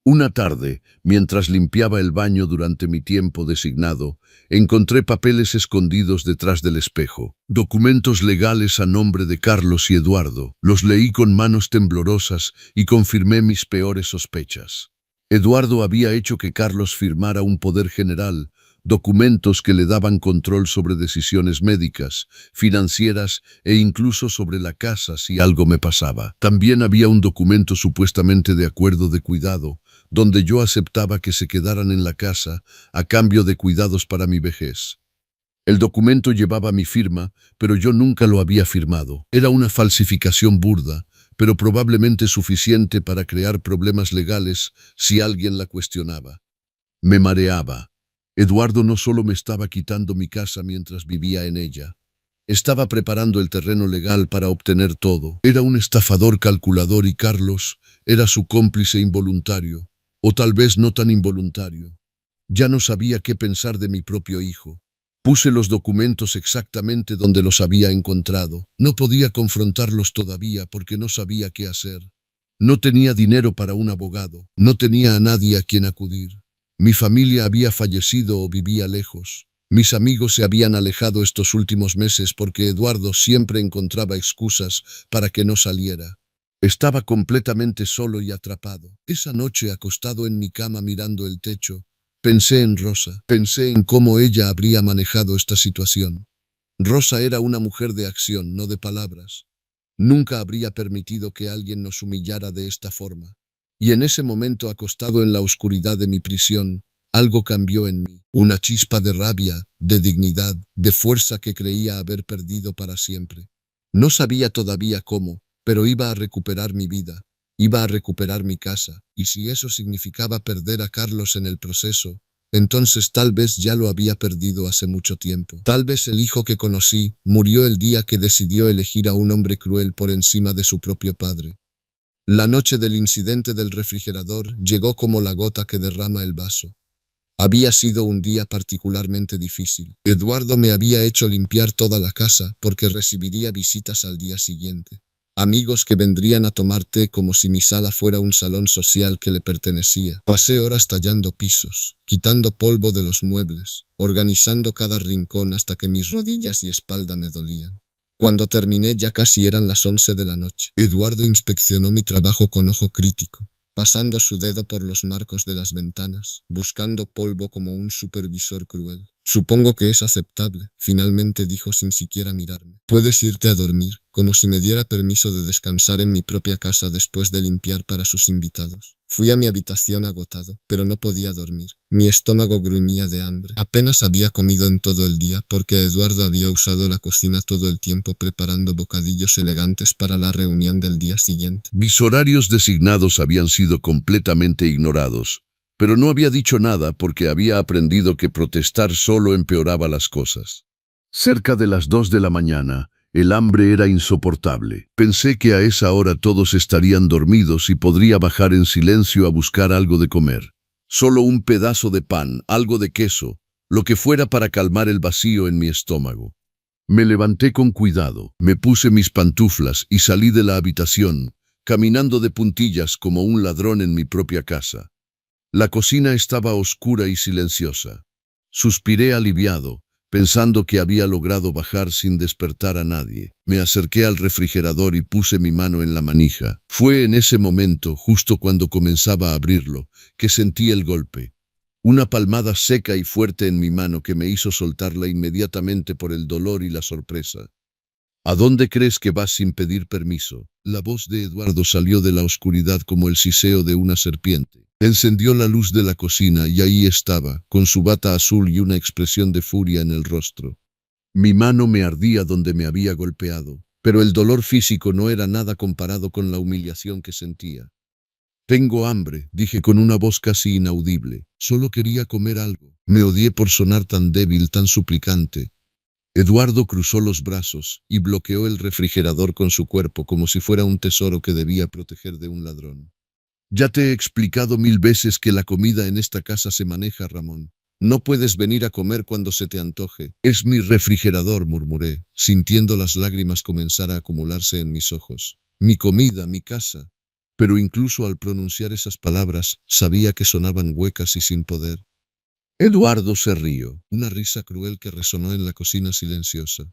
Una tarde, mientras limpiaba el baño durante mi tiempo designado, encontré papeles escondidos detrás del espejo. Documentos legales a nombre de Carlos y Eduardo. Los leí con manos temblorosas y confirmé mis peores sospechas. Eduardo había hecho que Carlos firmara un poder general, documentos que le daban control sobre decisiones médicas, financieras e incluso sobre la casa si algo me pasaba. También había un documento supuestamente de acuerdo de cuidado, donde yo aceptaba que se quedaran en la casa a cambio de cuidados para mi vejez. El documento llevaba mi firma, pero yo nunca lo había firmado. Era una falsificación burda, pero probablemente suficiente para crear problemas legales si alguien la cuestionaba. Me mareaba. Eduardo no solo me estaba quitando mi casa mientras vivía en ella. Estaba preparando el terreno legal para obtener todo. Era un estafador calculador y Carlos era su cómplice involuntario, o tal vez no tan involuntario. Ya no sabía qué pensar de mi propio hijo. Puse los documentos exactamente donde los había encontrado. No podía confrontarlos todavía porque no sabía qué hacer. No tenía dinero para un abogado. No tenía a nadie a quien acudir. Mi familia había fallecido o vivía lejos. Mis amigos se habían alejado estos últimos meses porque Eduardo siempre encontraba excusas para que no saliera. Estaba completamente solo y atrapado. Esa noche, acostado en mi cama mirando el techo, pensé en Rosa, pensé en cómo ella habría manejado esta situación. Rosa era una mujer de acción, no de palabras. Nunca habría permitido que alguien nos humillara de esta forma. Y en ese momento, acostado en la oscuridad de mi prisión, algo cambió en mí. Una chispa de rabia, de dignidad, de fuerza que creía haber perdido para siempre. No sabía todavía cómo, pero iba a recuperar mi vida. Iba a recuperar mi casa, y si eso significaba perder a Carlos en el proceso, entonces tal vez ya lo había perdido hace mucho tiempo. Tal vez el hijo que conocí murió el día que decidió elegir a un hombre cruel por encima de su propio padre. La noche del incidente del refrigerador llegó como la gota que derrama el vaso. Había sido un día particularmente difícil. Eduardo me había hecho limpiar toda la casa porque recibiría visitas al día siguiente. Amigos que vendrían a tomar té como si mi sala fuera un salón social que le pertenecía. Pasé horas tallando pisos, quitando polvo de los muebles, organizando cada rincón hasta que mis rodillas y espalda me dolían. Cuando terminé ya casi eran las 11 de la noche. Eduardo inspeccionó mi trabajo con ojo crítico, pasando su dedo por los marcos de las ventanas, buscando polvo como un supervisor cruel. Supongo que es aceptable, finalmente dijo sin siquiera mirarme. Puedes irte a dormir, como si me diera permiso de descansar en mi propia casa después de limpiar para sus invitados. Fui a mi habitación agotado, pero no podía dormir. Mi estómago gruñía de hambre. Apenas había comido en todo el día porque Eduardo había usado la cocina todo el tiempo preparando bocadillos elegantes para la reunión del día siguiente. Mis horarios designados habían sido completamente ignorados, pero no había dicho nada porque había aprendido que protestar solo empeoraba las cosas. Cerca de las 2 de la mañana, el hambre era insoportable. Pensé que a esa hora todos estarían dormidos y podría bajar en silencio a buscar algo de comer. Solo un pedazo de pan, algo de queso, lo que fuera para calmar el vacío en mi estómago. Me levanté con cuidado, me puse mis pantuflas y salí de la habitación, caminando de puntillas como un ladrón en mi propia casa. La cocina estaba oscura y silenciosa. Suspiré aliviado, pensando que había logrado bajar sin despertar a nadie. Me acerqué al refrigerador y puse mi mano en la manija. Fue en ese momento, justo cuando comenzaba a abrirlo, que sentí el golpe. Una palmada seca y fuerte en mi mano que me hizo soltarla inmediatamente por el dolor y la sorpresa. ¿A dónde crees que vas sin pedir permiso? La voz de Eduardo salió de la oscuridad como el siseo de una serpiente. Encendió la luz de la cocina y ahí estaba, con su bata azul y una expresión de furia en el rostro. Mi mano me ardía donde me había golpeado, pero el dolor físico no era nada comparado con la humillación que sentía. Tengo hambre, dije con una voz casi inaudible. Solo quería comer algo. Me odié por sonar tan débil, tan suplicante. Eduardo cruzó los brazos y bloqueó el refrigerador con su cuerpo como si fuera un tesoro que debía proteger de un ladrón. Ya te he explicado 1000 veces que la comida en esta casa se maneja, Ramón. No puedes venir a comer cuando se te antoje. Es mi refrigerador, murmuré, sintiendo las lágrimas comenzar a acumularse en mis ojos. Mi comida, mi casa. Pero incluso al pronunciar esas palabras, sabía que sonaban huecas y sin poder. Eduardo se rió, una risa cruel que resonó en la cocina silenciosa.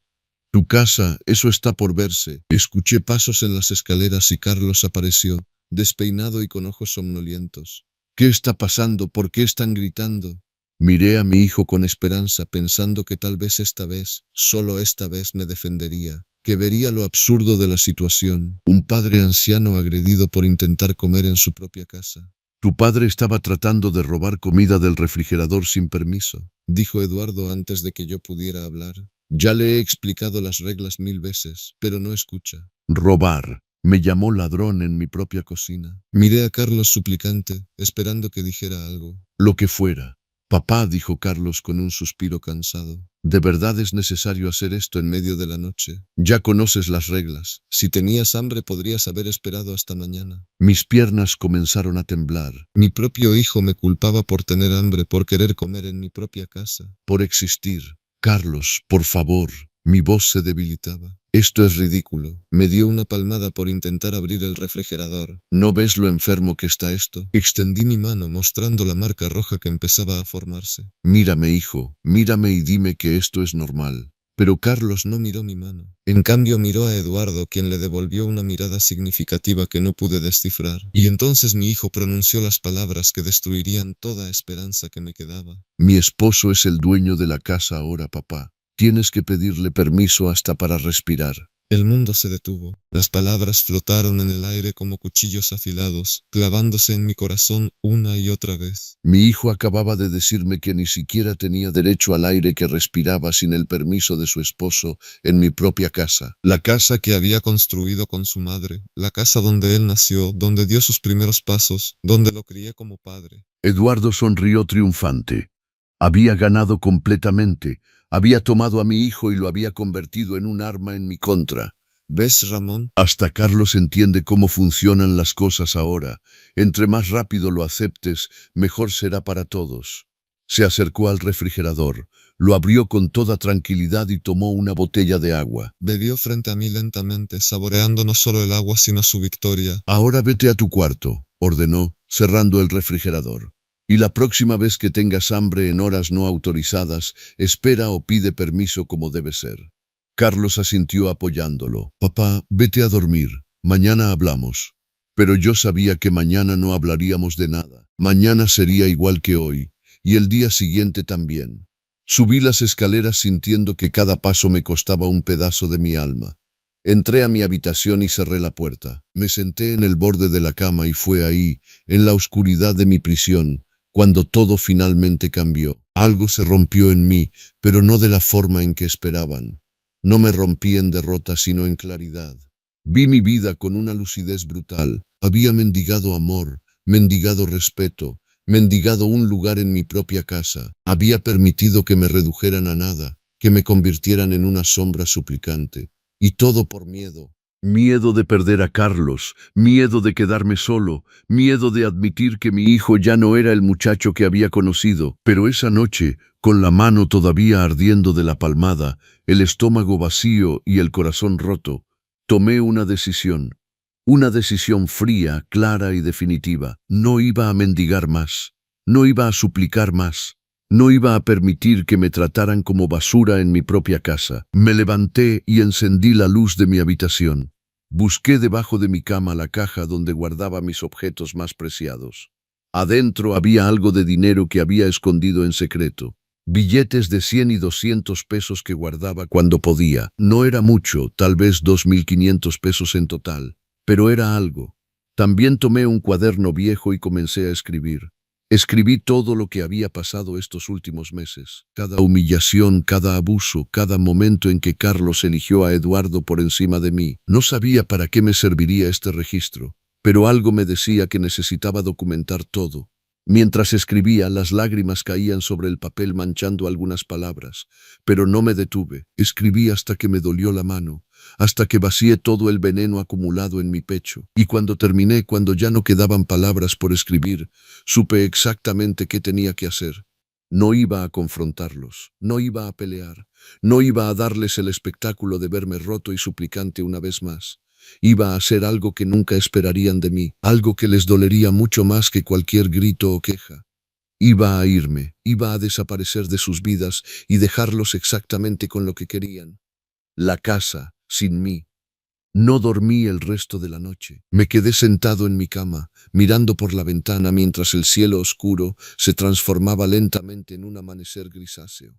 Tu casa, eso está por verse. Escuché pasos en las escaleras y Carlos apareció, despeinado y con ojos somnolientos. ¿Qué está pasando? ¿Por qué están gritando? Miré a mi hijo con esperanza, pensando que tal vez esta vez, solo esta vez me defendería, que vería lo absurdo de la situación. Un padre anciano agredido por intentar comer en su propia casa. Tu padre estaba tratando de robar comida del refrigerador sin permiso, dijo Eduardo antes de que yo pudiera hablar. Ya le he explicado las reglas 1000 veces, pero no escucha. Robar. Me llamó ladrón en mi propia cocina. Miré a Carlos suplicante, esperando que dijera algo. Lo que fuera. Papá, dijo Carlos con un suspiro cansado, ¿de verdad es necesario hacer esto en medio de la noche? Ya conoces las reglas. Si tenías hambre podrías haber esperado hasta mañana. Mis piernas comenzaron a temblar. Mi propio hijo me culpaba por tener hambre, por querer comer en mi propia casa, por existir. Carlos, por favor. Mi voz se debilitaba. Esto es ridículo. Me dio una palmada por intentar abrir el refrigerador. ¿No ves lo enfermo que está esto? Extendí mi mano mostrando la marca roja que empezaba a formarse. Mírame, hijo, mírame y dime que esto es normal. Pero Carlos no miró mi mano. En cambio miró a Eduardo, quien le devolvió una mirada significativa que no pude descifrar. Y entonces mi hijo pronunció las palabras que destruirían toda esperanza que me quedaba. Mi esposo es el dueño de la casa ahora, papá. Tienes que pedirle permiso hasta para respirar. El mundo se detuvo. Las palabras flotaron en el aire como cuchillos afilados, clavándose en mi corazón una y otra vez. Mi hijo acababa de decirme que ni siquiera tenía derecho al aire que respiraba sin el permiso de su esposo en mi propia casa. La casa que había construido con su madre, la casa donde él nació, donde dio sus primeros pasos, donde lo crié como padre. Eduardo sonrió triunfante. Había ganado completamente. Había tomado a mi hijo y lo había convertido en un arma en mi contra. ¿Ves, Ramón? Hasta Carlos entiende cómo funcionan las cosas ahora. Entre más rápido lo aceptes, mejor será para todos. Se acercó al refrigerador, lo abrió con toda tranquilidad y tomó una botella de agua. Bebió frente a mí lentamente, saboreando no solo el agua sino su victoria. Ahora vete a tu cuarto, ordenó, cerrando el refrigerador. Y la próxima vez que tengas hambre en horas no autorizadas, espera o pide permiso como debe ser. Carlos asintió apoyándolo. Papá, vete a dormir. Mañana hablamos. Pero yo sabía que mañana no hablaríamos de nada. Mañana sería igual que hoy. Y el día siguiente también. Subí las escaleras sintiendo que cada paso me costaba un pedazo de mi alma. Entré a mi habitación y cerré la puerta. Me senté en el borde de la cama y fue ahí, en la oscuridad de mi prisión, cuando todo finalmente cambió. Algo se rompió en mí, pero no de la forma en que esperaban. No me rompí en derrota, sino en claridad. Vi mi vida con una lucidez brutal. Había mendigado amor, mendigado respeto, mendigado un lugar en mi propia casa. Había permitido que me redujeran a nada, que me convirtieran en una sombra suplicante. Y todo por miedo. Miedo de perder a Carlos, miedo de quedarme solo, miedo de admitir que mi hijo ya no era el muchacho que había conocido. Pero esa noche, con la mano todavía ardiendo de la palmada, el estómago vacío y el corazón roto, tomé una decisión fría, clara y definitiva. No iba a mendigar más, no iba a suplicar más. No iba a permitir que me trataran como basura en mi propia casa. Me levanté y encendí la luz de mi habitación. Busqué debajo de mi cama la caja donde guardaba mis objetos más preciados. Adentro había algo de dinero que había escondido en secreto. Billetes de 100 y 200 pesos que guardaba cuando podía. No era mucho, tal vez 2.500 pesos en total, pero era algo. También tomé un cuaderno viejo y comencé a escribir. Escribí todo lo que había pasado estos últimos meses. Cada humillación, cada abuso, cada momento en que Carlos eligió a Eduardo por encima de mí. No sabía para qué me serviría este registro, pero algo me decía que necesitaba documentar todo. Mientras escribía, las lágrimas caían sobre el papel manchando algunas palabras, pero no me detuve. Escribí hasta que me dolió la mano, hasta que vacié todo el veneno acumulado en mi pecho. Y cuando terminé, cuando ya no quedaban palabras por escribir, supe exactamente qué tenía que hacer. No iba a confrontarlos, no iba a pelear, no iba a darles el espectáculo de verme roto y suplicante una vez más. Iba a hacer algo que nunca esperarían de mí, algo que les dolería mucho más que cualquier grito o queja. Iba a irme, iba a desaparecer de sus vidas y dejarlos exactamente con lo que querían. La casa, sin mí. No dormí el resto de la noche. Me quedé sentado en mi cama, mirando por la ventana mientras el cielo oscuro se transformaba lentamente en un amanecer grisáceo.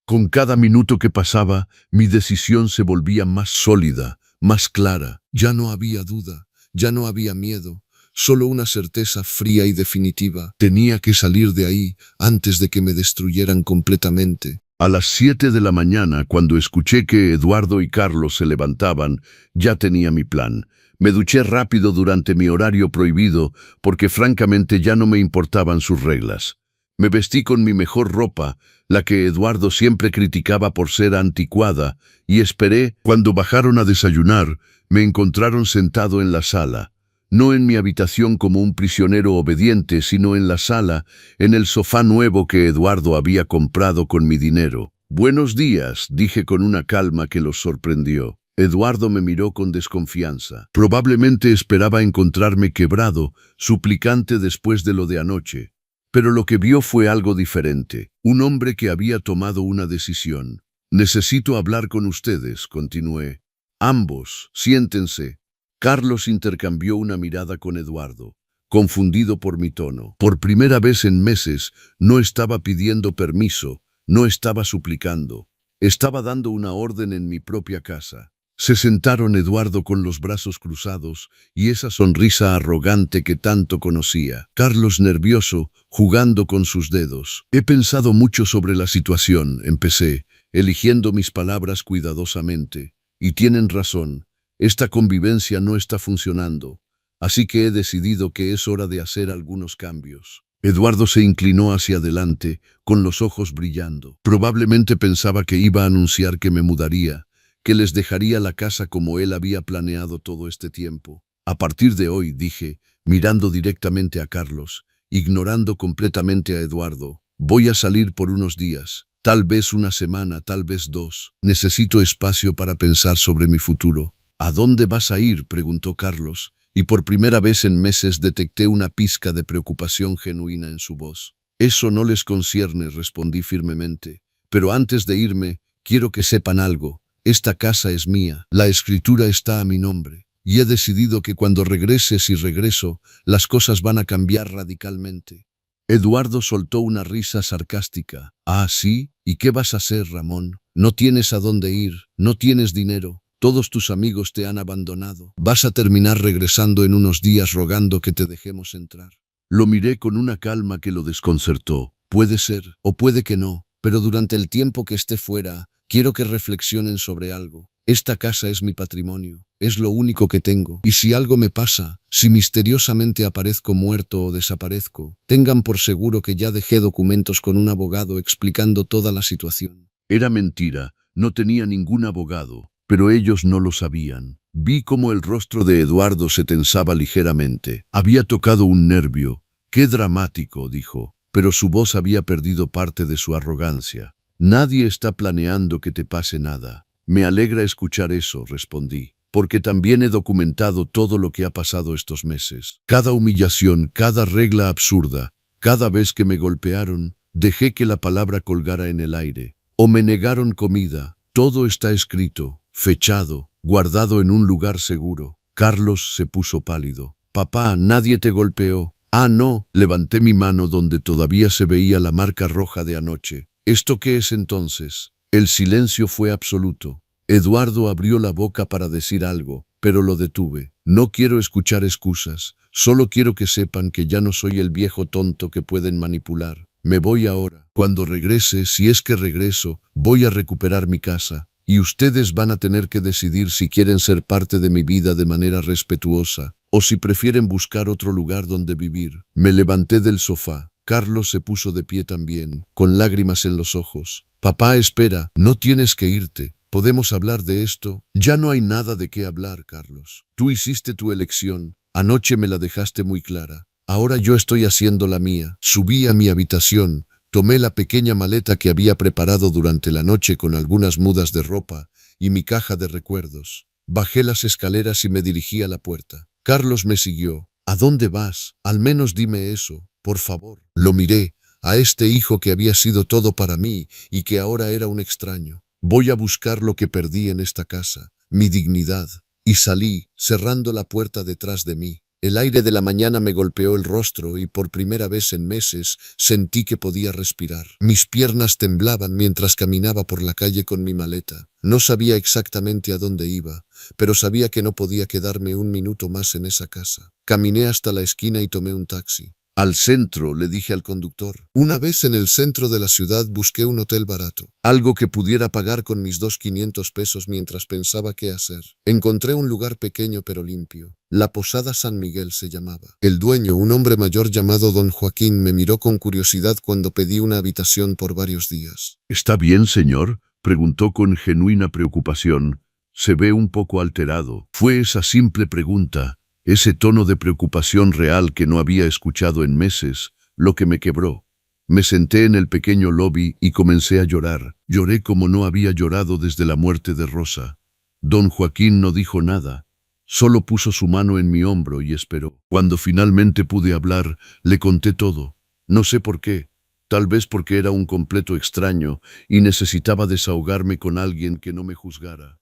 Con cada minuto que pasaba, mi decisión se volvía más sólida, más clara. Ya no había duda, ya no había miedo, solo una certeza fría y definitiva. Tenía que salir de ahí antes de que me destruyeran completamente. A las 7 de la mañana, cuando escuché que Eduardo y Carlos se levantaban, ya tenía mi plan. Me duché rápido durante mi horario prohibido porque francamente ya no me importaban sus reglas. Me vestí con mi mejor ropa, la que Eduardo siempre criticaba por ser anticuada, y esperé. Cuando bajaron a desayunar, me encontraron sentado en la sala. No en mi habitación como un prisionero obediente, sino en la sala, en el sofá nuevo que Eduardo había comprado con mi dinero. «Buenos días», dije con una calma que los sorprendió. Eduardo me miró con desconfianza. Probablemente esperaba encontrarme quebrado, suplicante después de lo de anoche. Pero lo que vio fue algo diferente. Un hombre que había tomado una decisión. «Necesito hablar con ustedes», continué. «Ambos, siéntense». Carlos intercambió una mirada con Eduardo, confundido por mi tono. Por primera vez en meses, no estaba pidiendo permiso, no estaba suplicando. Estaba dando una orden en mi propia casa. Se sentaron Eduardo con los brazos cruzados y esa sonrisa arrogante que tanto conocía. Carlos nervioso, jugando con sus dedos. «He pensado mucho sobre la situación», empecé, eligiendo mis palabras cuidadosamente. «Y tienen razón. Esta convivencia no está funcionando, así que he decidido que es hora de hacer algunos cambios». Eduardo se inclinó hacia adelante, con los ojos brillando. Probablemente pensaba que iba a anunciar que me mudaría, que les dejaría la casa como él había planeado todo este tiempo. «A partir de hoy», dije, mirando directamente a Carlos, ignorando completamente a Eduardo, «voy a salir por unos días, tal vez una semana, tal vez 2. Necesito espacio para pensar sobre mi futuro». «¿A dónde vas a ir?», preguntó Carlos, y por primera vez en meses detecté una pizca de preocupación genuina en su voz. «Eso no les concierne», respondí firmemente. «Pero antes de irme, quiero que sepan algo. Esta casa es mía, la escritura está a mi nombre, y he decidido que cuando regrese, si regreso, las cosas van a cambiar radicalmente». Eduardo soltó una risa sarcástica. «¿Ah, sí? ¿Y qué vas a hacer, Ramón? No tienes a dónde ir, no tienes dinero. Todos tus amigos te han abandonado. Vas a terminar regresando en unos días rogando que te dejemos entrar». Lo miré con una calma que lo desconcertó. «Puede ser, o puede que no, pero durante el tiempo que esté fuera, quiero que reflexionen sobre algo. Esta casa es mi patrimonio, es lo único que tengo. Y si algo me pasa, si misteriosamente aparezco muerto o desaparezco, tengan por seguro que ya dejé documentos con un abogado explicando toda la situación». Era mentira, no tenía ningún abogado. Pero ellos no lo sabían. Vi cómo el rostro de Eduardo se tensaba ligeramente. Había tocado un nervio. «Qué dramático», dijo, pero su voz había perdido parte de su arrogancia. «Nadie está planeando que te pase nada». «Me alegra escuchar eso», respondí, «porque también he documentado todo lo que ha pasado estos meses. Cada humillación, cada regla absurda, cada vez que me golpearon, dejé que la palabra colgara en el aire. O me negaron comida. Todo está escrito, fechado, guardado en un lugar seguro». Carlos se puso pálido. «Papá, nadie te golpeó». «Ah, no», levanté mi mano donde todavía se veía la marca roja de anoche. «¿Esto qué es entonces?». El silencio fue absoluto. Eduardo abrió la boca para decir algo, pero lo detuve. «No quiero escuchar excusas, solo quiero que sepan que ya no soy el viejo tonto que pueden manipular. Me voy ahora. Cuando regrese, si es que regreso, voy a recuperar mi casa, y ustedes van a tener que decidir si quieren ser parte de mi vida de manera respetuosa, o si prefieren buscar otro lugar donde vivir». Me levanté del sofá. Carlos se puso de pie también, con lágrimas en los ojos. «Papá, espera, no tienes que irte. ¿Podemos hablar de esto?» «Ya no hay nada de qué hablar, Carlos. Tú hiciste tu elección. Anoche me la dejaste muy clara. Ahora yo estoy haciendo la mía». Subí a mi habitación, tomé la pequeña maleta que había preparado durante la noche con algunas mudas de ropa y mi caja de recuerdos. Bajé las escaleras y me dirigí a la puerta. Carlos me siguió. «¿A dónde vas? Al menos dime eso, por favor». Lo miré, a este hijo que había sido todo para mí y que ahora era un extraño. «Voy a buscar lo que perdí en esta casa, mi dignidad». Y salí, cerrando la puerta detrás de mí. El aire de la mañana me golpeó el rostro y por primera vez en meses sentí que podía respirar. Mis piernas temblaban mientras caminaba por la calle con mi maleta. No sabía exactamente a dónde iba, pero sabía que no podía quedarme un minuto más en esa casa. Caminé hasta la esquina y tomé un taxi. Al centro, le dije al conductor. Una vez en el centro de la ciudad busqué un hotel barato, algo que pudiera pagar con mis 2.500 pesos mientras pensaba qué hacer. Encontré un lugar pequeño pero limpio. La Posada San Miguel se llamaba. El dueño, un hombre mayor llamado don Joaquín, me miró con curiosidad cuando pedí una habitación por varios días. ¿Está bien, señor?, preguntó con genuina preocupación. Se ve un poco alterado. Fue esa simple pregunta, ese tono de preocupación real que no había escuchado en meses, lo que me quebró. Me senté en el pequeño lobby y comencé a llorar. Lloré como no había llorado desde la muerte de Rosa. Don Joaquín no dijo nada. Solo puso su mano en mi hombro y esperó. Cuando finalmente pude hablar, le conté todo. No sé por qué. Tal vez porque era un completo extraño y necesitaba desahogarme con alguien que no me juzgara.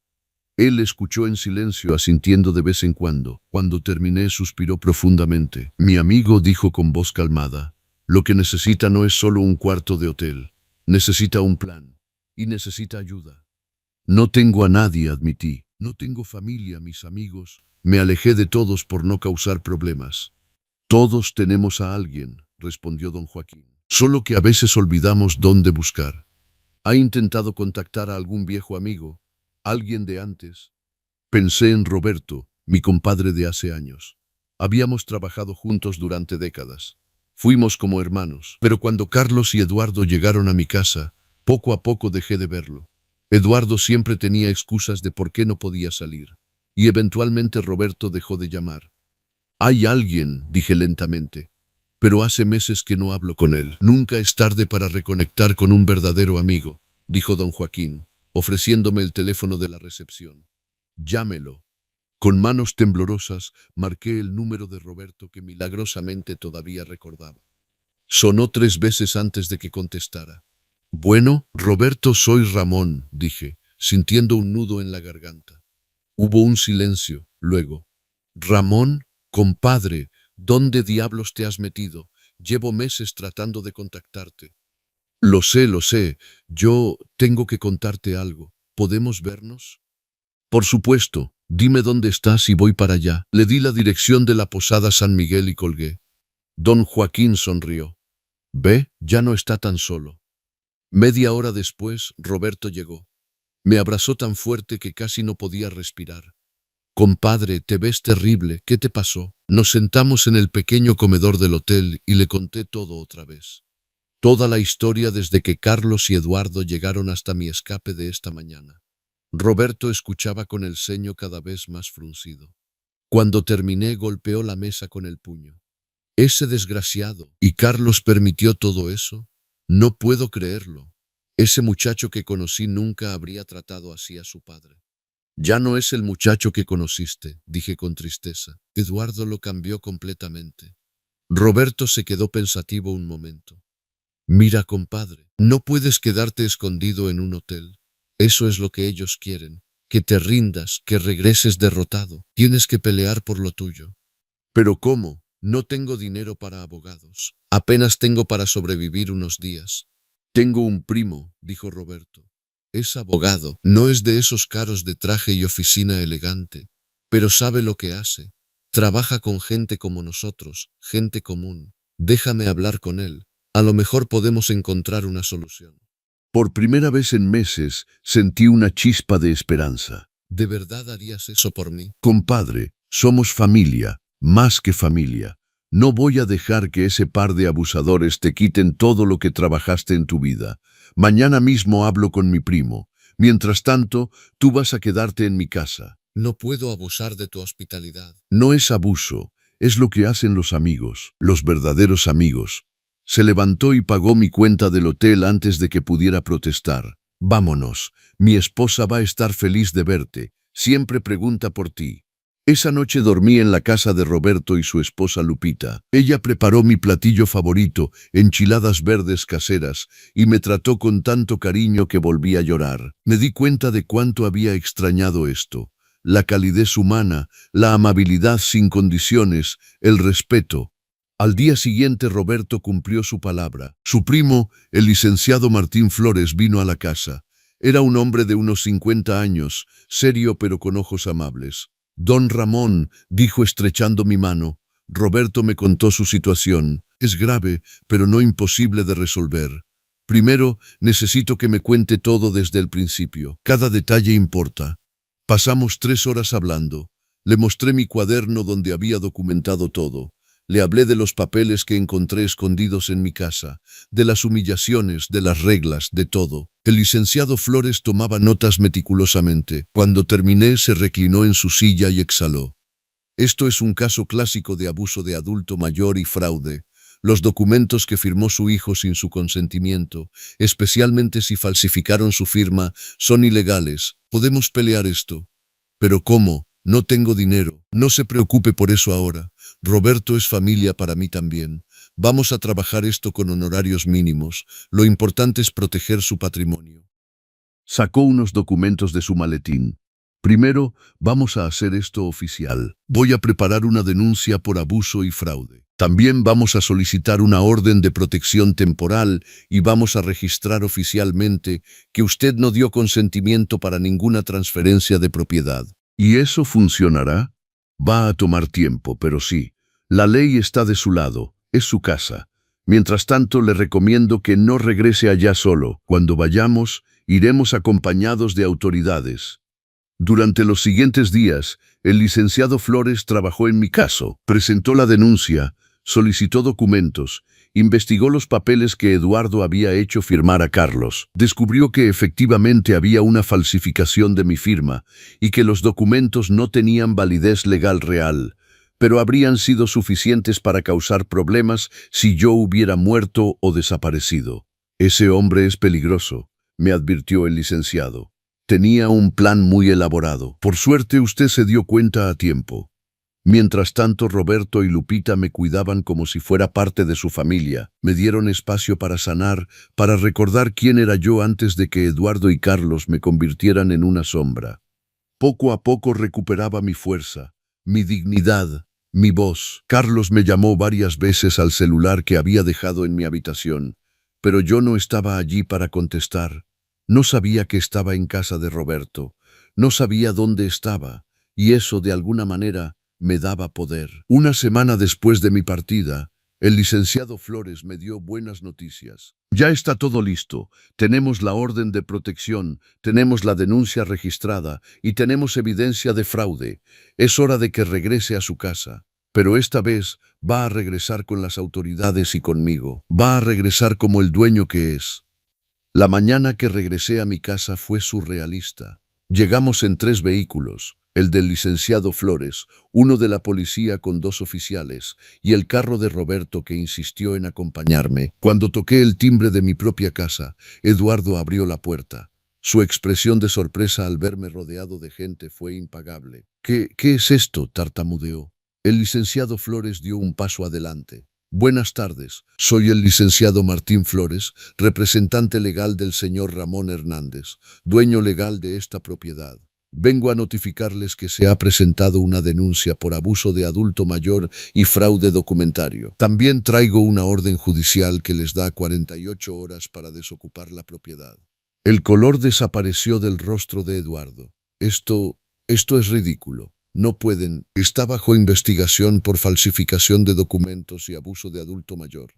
Él escuchó en silencio, asintiendo de vez en cuando. Cuando terminé, suspiró profundamente. Mi amigo dijo con voz calmada, lo que necesita no es solo un cuarto de hotel. Necesita un plan. Y necesita ayuda. No tengo a nadie, admití. No tengo familia, mis amigos. Me alejé de todos por no causar problemas. Todos tenemos a alguien, respondió don Joaquín. Solo que a veces olvidamos dónde buscar. ¿Ha intentado contactar a algún viejo amigo? ¿Alguien de antes? Pensé en Roberto, mi compadre de hace años. Habíamos trabajado juntos durante décadas. Fuimos como hermanos. Pero cuando Carlos y Eduardo llegaron a mi casa, poco a poco dejé de verlo. Eduardo siempre tenía excusas de por qué no podía salir. Y eventualmente Roberto dejó de llamar. Hay alguien, dije lentamente. Pero hace meses que no hablo con él. Nunca es tarde para reconectar con un verdadero amigo, dijo don Joaquín, ofreciéndome el teléfono de la recepción. Llámelo. Con manos temblorosas, marqué el número de Roberto que milagrosamente todavía recordaba. Sonó 3 veces antes de que contestara. Bueno, Roberto, soy Ramón, dije, sintiendo un nudo en la garganta. Hubo un silencio, luego. Ramón, compadre, ¿dónde diablos te has metido? Llevo meses tratando de contactarte. Lo sé. Yo tengo que contarte algo. ¿Podemos vernos? Por supuesto. Dime dónde estás y voy para allá. Le di la dirección de la Posada San Miguel y colgué. Don Joaquín sonrió. Ve, ya no está tan solo. Media hora después, Roberto llegó. Me abrazó tan fuerte que casi no podía respirar. Compadre, te ves terrible. ¿Qué te pasó? Nos sentamos en el pequeño comedor del hotel y le conté todo otra vez. Toda la historia desde que Carlos y Eduardo llegaron hasta mi escape de esta mañana. Roberto escuchaba con el ceño cada vez más fruncido. Cuando terminé, golpeó la mesa con el puño. Ese desgraciado. ¿Y Carlos permitió todo eso? No puedo creerlo. Ese muchacho que conocí nunca habría tratado así a su padre. Ya no es el muchacho que conociste, dije con tristeza. Eduardo lo cambió completamente. Roberto se quedó pensativo un momento. Mira, compadre, no puedes quedarte escondido en un hotel. Eso es lo que ellos quieren, que te rindas, que regreses derrotado. Tienes que pelear por lo tuyo. ¿Pero cómo? No tengo dinero para abogados. Apenas tengo para sobrevivir unos días. Tengo un primo, dijo Roberto. Es abogado, no es de esos caros de traje y oficina elegante, pero sabe lo que hace. Trabaja con gente como nosotros, gente común. Déjame hablar con él. A lo mejor podemos encontrar una solución. Por primera vez en meses sentí una chispa de esperanza. ¿De verdad harías eso por mí? Compadre, somos familia, más que familia. No voy a dejar que ese par de abusadores te quiten todo lo que trabajaste en tu vida. Mañana mismo hablo con mi primo. Mientras tanto, tú vas a quedarte en mi casa. No puedo abusar de tu hospitalidad. No es abuso, es lo que hacen los amigos, los verdaderos amigos. Se levantó y pagó mi cuenta del hotel antes de que pudiera protestar. Vámonos, mi esposa va a estar feliz de verte. Siempre pregunta por ti. Esa noche dormí en la casa de Roberto y su esposa Lupita. Ella preparó mi platillo favorito, enchiladas verdes caseras, y me trató con tanto cariño que volví a llorar. Me di cuenta de cuánto había extrañado esto. La calidez humana, la amabilidad sin condiciones, el respeto. Al día siguiente Roberto cumplió su palabra. Su primo, el licenciado Martín Flores, vino a la casa. Era un hombre de unos 50 años, serio pero con ojos amables. Don Ramón, dijo estrechando mi mano, Roberto me contó su situación. Es grave, pero no imposible de resolver. Primero, necesito que me cuente todo desde el principio. Cada detalle importa. Pasamos 3 horas hablando. Le mostré mi cuaderno donde había documentado todo. Le hablé de los papeles que encontré escondidos en mi casa, de las humillaciones, de las reglas, de todo. El licenciado Flores tomaba notas meticulosamente. Cuando terminé, se reclinó en su silla y exhaló. Esto es un caso clásico de abuso de adulto mayor y fraude. Los documentos que firmó su hijo sin su consentimiento, especialmente si falsificaron su firma, son ilegales. Podemos pelear esto. ¿Pero cómo? No tengo dinero. No se preocupe por eso ahora. Roberto es familia para mí también. Vamos a trabajar esto con honorarios mínimos. Lo importante es proteger su patrimonio. Sacó unos documentos de su maletín. Primero, vamos a hacer esto oficial. Voy a preparar una denuncia por abuso y fraude. También vamos a solicitar una orden de protección temporal y vamos a registrar oficialmente que usted no dio consentimiento para ninguna transferencia de propiedad. ¿Y eso funcionará? Va a tomar tiempo, pero sí. La ley está de su lado, es su casa. Mientras tanto, le recomiendo que no regrese allá solo. Cuando vayamos, iremos acompañados de autoridades. Durante los siguientes días, el licenciado Flores trabajó en mi caso, presentó la denuncia, solicitó documentos, investigó los papeles que Eduardo había hecho firmar a Carlos, descubrió que efectivamente había una falsificación de mi firma y que los documentos no tenían validez legal real, pero habrían sido suficientes para causar problemas si yo hubiera muerto o desaparecido. Ese hombre es peligroso, me advirtió el licenciado. Tenía un plan muy elaborado. Por suerte usted se dio cuenta a tiempo. Mientras tanto, Roberto y Lupita me cuidaban como si fuera parte de su familia. Me dieron espacio para sanar, para recordar quién era yo antes de que Eduardo y Carlos me convirtieran en una sombra. Poco a poco recuperaba mi fuerza, mi dignidad, mi voz. Carlos me llamó varias veces al celular que había dejado en mi habitación, pero yo no estaba allí para contestar. No sabía que estaba en casa de Roberto, no sabía dónde estaba, y eso de alguna manera me daba poder. Una semana después de mi partida, el licenciado Flores me dio buenas noticias. Ya está todo listo, tenemos la orden de protección, tenemos la denuncia registrada y tenemos evidencia de fraude. Es hora de que regrese a su casa. Pero esta vez va a regresar con las autoridades y conmigo. Va a regresar como el dueño que es. La mañana que regresé a mi casa fue surrealista. Llegamos en 3 vehículos, el del licenciado Flores, uno de la policía con 2 oficiales, y el carro de Roberto que insistió en acompañarme. Cuando toqué el timbre de mi propia casa, Eduardo abrió la puerta. Su expresión de sorpresa al verme rodeado de gente fue impagable. ¿Qué es esto?, tartamudeó. El licenciado Flores dio un paso adelante. Buenas tardes, soy el licenciado Martín Flores, representante legal del señor Ramón Hernández, dueño legal de esta propiedad. Vengo a notificarles que se ha presentado una denuncia por abuso de adulto mayor y fraude documentario. También traigo una orden judicial que les da 48 horas para desocupar la propiedad. El color desapareció del rostro de Eduardo. Esto es ridículo. No pueden. Está bajo investigación por falsificación de documentos y abuso de adulto mayor.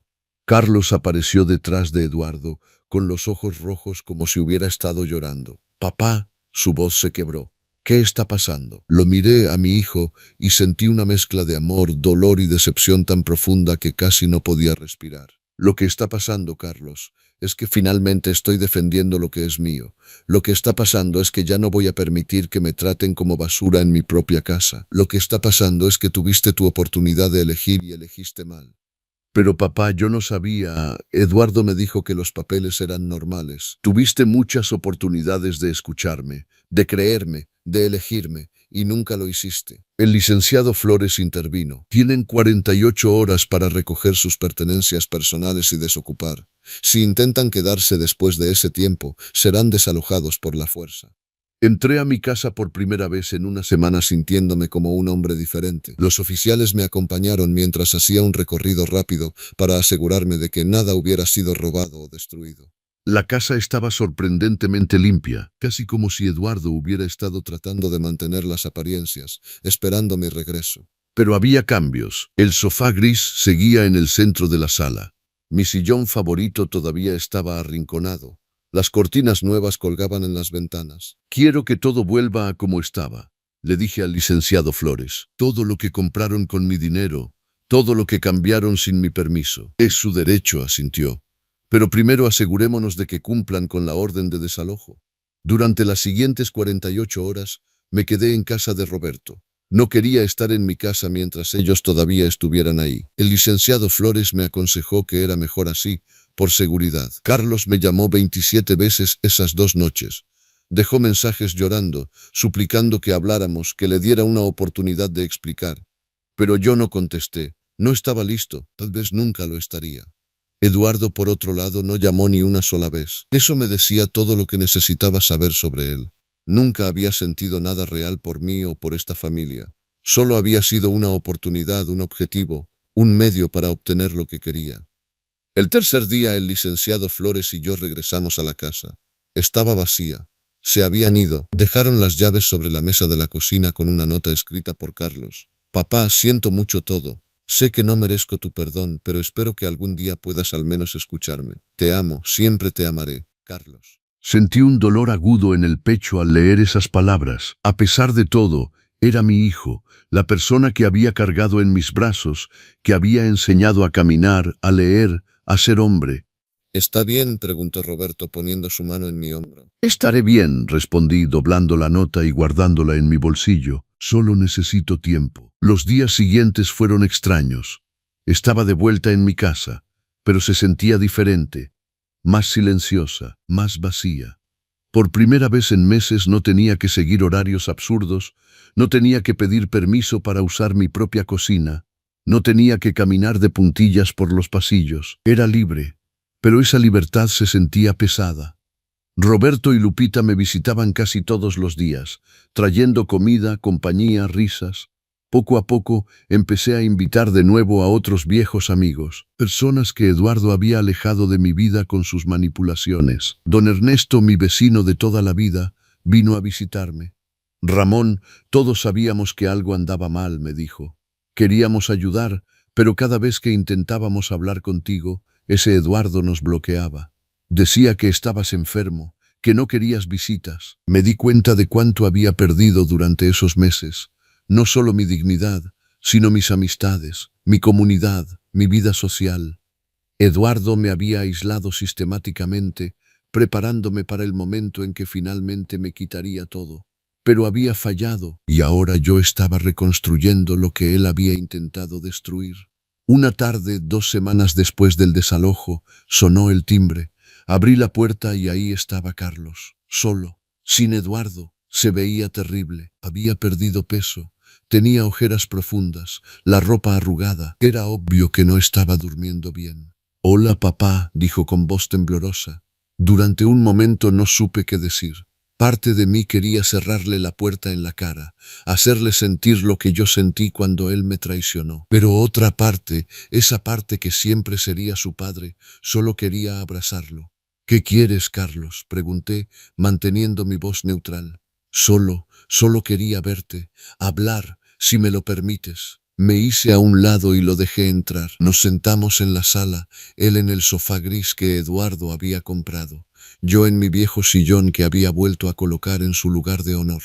Carlos apareció detrás de Eduardo, con los ojos rojos como si hubiera estado llorando. Papá, su voz se quebró. ¿Qué está pasando? Lo miré a mi hijo y sentí una mezcla de amor, dolor y decepción tan profunda que casi no podía respirar. Lo que está pasando, Carlos, es que finalmente estoy defendiendo lo que es mío. Lo que está pasando es que ya no voy a permitir que me traten como basura en mi propia casa. Lo que está pasando es que tuviste tu oportunidad de elegir y elegiste mal. Pero papá, yo no sabía. Eduardo me dijo que los papeles eran normales. Tuviste muchas oportunidades de escucharme, de creerme, de elegirme, y nunca lo hiciste. El licenciado Flores intervino. Tienen 48 horas para recoger sus pertenencias personales y desocupar. Si intentan quedarse después de ese tiempo, serán desalojados por la fuerza. Entré a mi casa por primera vez en una semana sintiéndome como un hombre diferente. Los oficiales me acompañaron mientras hacía un recorrido rápido para asegurarme de que nada hubiera sido robado o destruido. La casa estaba sorprendentemente limpia, casi como si Eduardo hubiera estado tratando de mantener las apariencias, esperando mi regreso. Pero había cambios. El sofá gris seguía en el centro de la sala. Mi sillón favorito todavía estaba arrinconado. Las cortinas nuevas colgaban en las ventanas. Quiero que todo vuelva a como estaba, le dije al licenciado Flores. Todo lo que compraron con mi dinero, todo lo que cambiaron sin mi permiso. Es su derecho, asintió. Pero primero asegurémonos de que cumplan con la orden de desalojo. Durante las siguientes 48 horas me quedé en casa de Roberto. No quería estar en mi casa mientras ellos todavía estuvieran ahí. El licenciado Flores me aconsejó que era mejor así, por seguridad. Carlos me llamó 27 veces esas 2 noches. Dejó mensajes llorando, suplicando que habláramos, que le diera una oportunidad de explicar. Pero yo no contesté. No estaba listo, tal vez nunca lo estaría. Eduardo, por otro lado, no llamó ni una sola vez. Eso me decía todo lo que necesitaba saber sobre él. Nunca había sentido nada real por mí o por esta familia. Solo había sido una oportunidad, un objetivo, un medio para obtener lo que quería. El tercer día el licenciado Flores y yo regresamos a la casa. Estaba vacía. Se habían ido. Dejaron las llaves sobre la mesa de la cocina con una nota escrita por Carlos. Papá, siento mucho todo. Sé que no merezco tu perdón, pero espero que algún día puedas al menos escucharme. Te amo, siempre te amaré, Carlos. Sentí un dolor agudo en el pecho al leer esas palabras. A pesar de todo, era mi hijo, la persona que había cargado en mis brazos, que había enseñado a caminar, a leer, a ser hombre. ¿Está bien?, preguntó Roberto poniendo su mano en mi hombro. Estaré bien, respondí doblando la nota y guardándola en mi bolsillo. Solo necesito tiempo. Los días siguientes fueron extraños. Estaba de vuelta en mi casa, pero se sentía diferente. Más silenciosa, más vacía. Por primera vez en meses no tenía que seguir horarios absurdos, no tenía que pedir permiso para usar mi propia cocina, no tenía que caminar de puntillas por los pasillos. Era libre, pero esa libertad se sentía pesada. Roberto y Lupita me visitaban casi todos los días, trayendo comida, compañía, risas. Poco a poco empecé a invitar de nuevo a otros viejos amigos, personas que Eduardo había alejado de mi vida con sus manipulaciones. Don Ernesto, mi vecino de toda la vida, vino a visitarme. Ramón, todos sabíamos que algo andaba mal, me dijo. Queríamos ayudar, pero cada vez que intentábamos hablar contigo, ese Eduardo nos bloqueaba. Decía que estabas enfermo, que no querías visitas. Me di cuenta de cuánto había perdido durante esos meses. No solo mi dignidad, sino mis amistades, mi comunidad, mi vida social. Eduardo me había aislado sistemáticamente, preparándome para el momento en que finalmente me quitaría todo. Pero había fallado, y ahora yo estaba reconstruyendo lo que él había intentado destruir. Una tarde, 2 semanas después del desalojo, sonó el timbre. Abrí la puerta y ahí estaba Carlos, solo, sin Eduardo. Se veía terrible, había perdido peso. Tenía ojeras profundas, la ropa arrugada. Era obvio que no estaba durmiendo bien. «Hola, papá», dijo con voz temblorosa. Durante un momento no supe qué decir. Parte de mí quería cerrarle la puerta en la cara, hacerle sentir lo que yo sentí cuando él me traicionó. Pero otra parte, esa parte que siempre sería su padre, solo quería abrazarlo. «¿Qué quieres, Carlos?», pregunté, manteniendo mi voz neutral. Solo quería verte, hablar, si me lo permites». Me hice a un lado y lo dejé entrar. Nos sentamos en la sala, él en el sofá gris que Eduardo había comprado, yo en mi viejo sillón que había vuelto a colocar en su lugar de honor.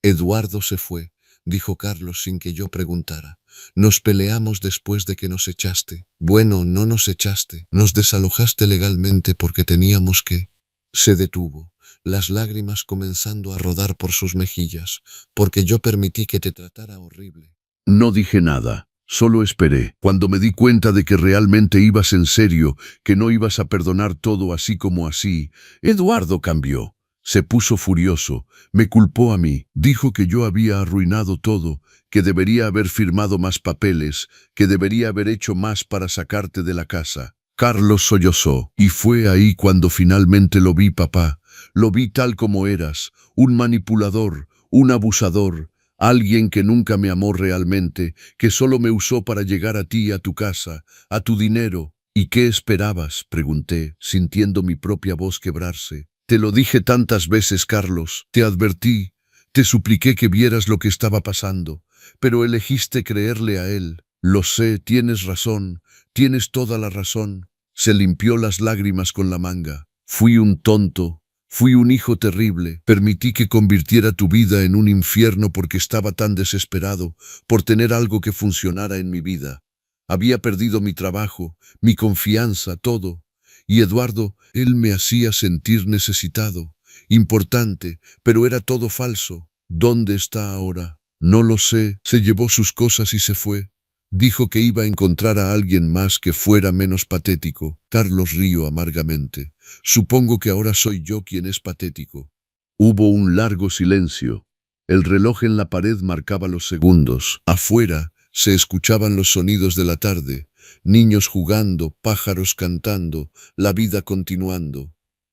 «Eduardo se fue», dijo Carlos sin que yo preguntara. «Nos peleamos después de que nos echaste». «Bueno, no nos echaste. Nos desalojaste legalmente porque teníamos que». Se detuvo, las lágrimas comenzando a rodar por sus mejillas, «porque yo permití que te tratara horrible». No dije nada, solo esperé. Cuando me di cuenta de que realmente ibas en serio, que no ibas a perdonar todo así como así, Eduardo cambió. Se puso furioso, me culpó a mí, dijo que yo había arruinado todo, que debería haber firmado más papeles, que debería haber hecho más para sacarte de la casa. Carlos sollozó, y fue ahí cuando finalmente lo vi, papá. Lo vi tal como eras, un manipulador, un abusador, alguien que nunca me amó realmente, que solo me usó para llegar a ti, a tu casa, a tu dinero. «¿Y qué esperabas?», pregunté, sintiendo mi propia voz quebrarse. «Te lo dije tantas veces, Carlos, te advertí, te supliqué que vieras lo que estaba pasando, pero elegiste creerle a él. Lo sé, tienes razón, tienes toda la razón. Se limpió las lágrimas con la manga. Fui un tonto, fui un hijo terrible. Permití que convirtiera tu vida en un infierno porque estaba tan desesperado por tener algo que funcionara en mi vida. Había perdido mi trabajo, mi confianza, todo. Y Eduardo, él me hacía sentir necesitado, importante, pero era todo falso. ¿Dónde está ahora? No lo sé. Se llevó sus cosas y se fue. Dijo que iba a encontrar a alguien más que fuera menos patético. Carlos rió amargamente. Supongo que ahora soy yo quien es patético. Hubo un largo silencio. El reloj en la pared marcaba los segundos. Afuera se escuchaban los sonidos de la tarde. Niños jugando, pájaros cantando, la vida continuando.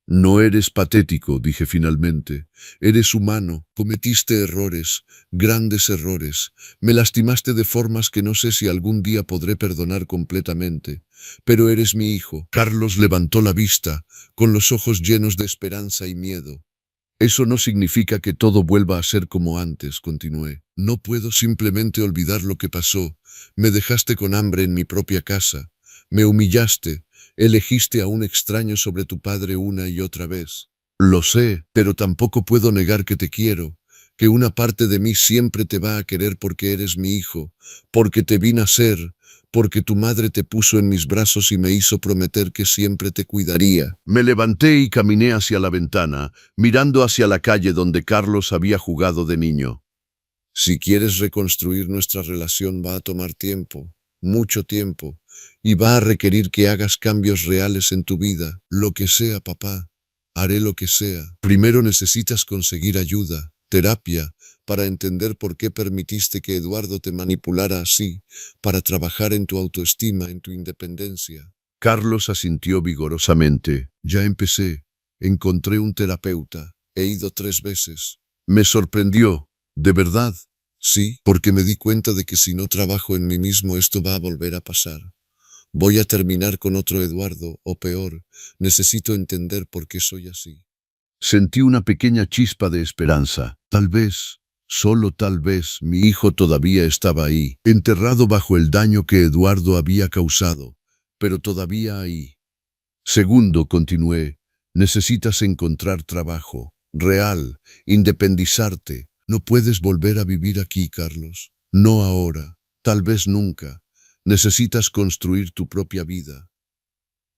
No eres patético, dije finalmente. Eres humano, cometiste errores, grandes errores. Me lastimaste de formas que no sé si algún día podré perdonar completamente. Pero eres mi hijo. Carlos levantó la vista, con los ojos llenos de esperanza y miedo. Eso no significa que todo vuelva a ser como antes, continué. No puedo simplemente olvidar lo que pasó. Me dejaste con hambre en mi propia casa. Me humillaste. Elegiste a un extraño sobre tu padre una y otra vez. Lo sé, pero tampoco puedo negar que te quiero, que una parte de mí siempre te va a querer porque eres mi hijo, porque te vi nacer, porque tu madre te puso en mis brazos y me hizo prometer que siempre te cuidaría. Me levanté y caminé hacia la ventana, mirando hacia la calle donde Carlos había jugado de niño. Si quieres reconstruir nuestra relación va a tomar tiempo, mucho tiempo. Y va a requerir que hagas cambios reales en tu vida. Lo que sea, papá. Haré lo que sea. Primero necesitas conseguir ayuda, terapia, para entender por qué permitiste que Eduardo te manipulara así, para trabajar en tu autoestima, en tu independencia. Carlos asintió vigorosamente. Ya empecé. Encontré un terapeuta. He ido 3 veces. Me sorprendió. ¿De verdad? Sí, porque me di cuenta de que si no trabajo en mí mismo esto va a volver a pasar. Voy a terminar con otro Eduardo, o peor, necesito entender por qué soy así. Sentí una pequeña chispa de esperanza. Tal vez, solo tal vez, mi hijo todavía estaba ahí, enterrado bajo el daño que Eduardo había causado, pero todavía ahí. Segundo, continué, necesitas encontrar trabajo, real, independizarte. No puedes volver a vivir aquí, Carlos. No ahora, tal vez nunca. Necesitas construir tu propia vida.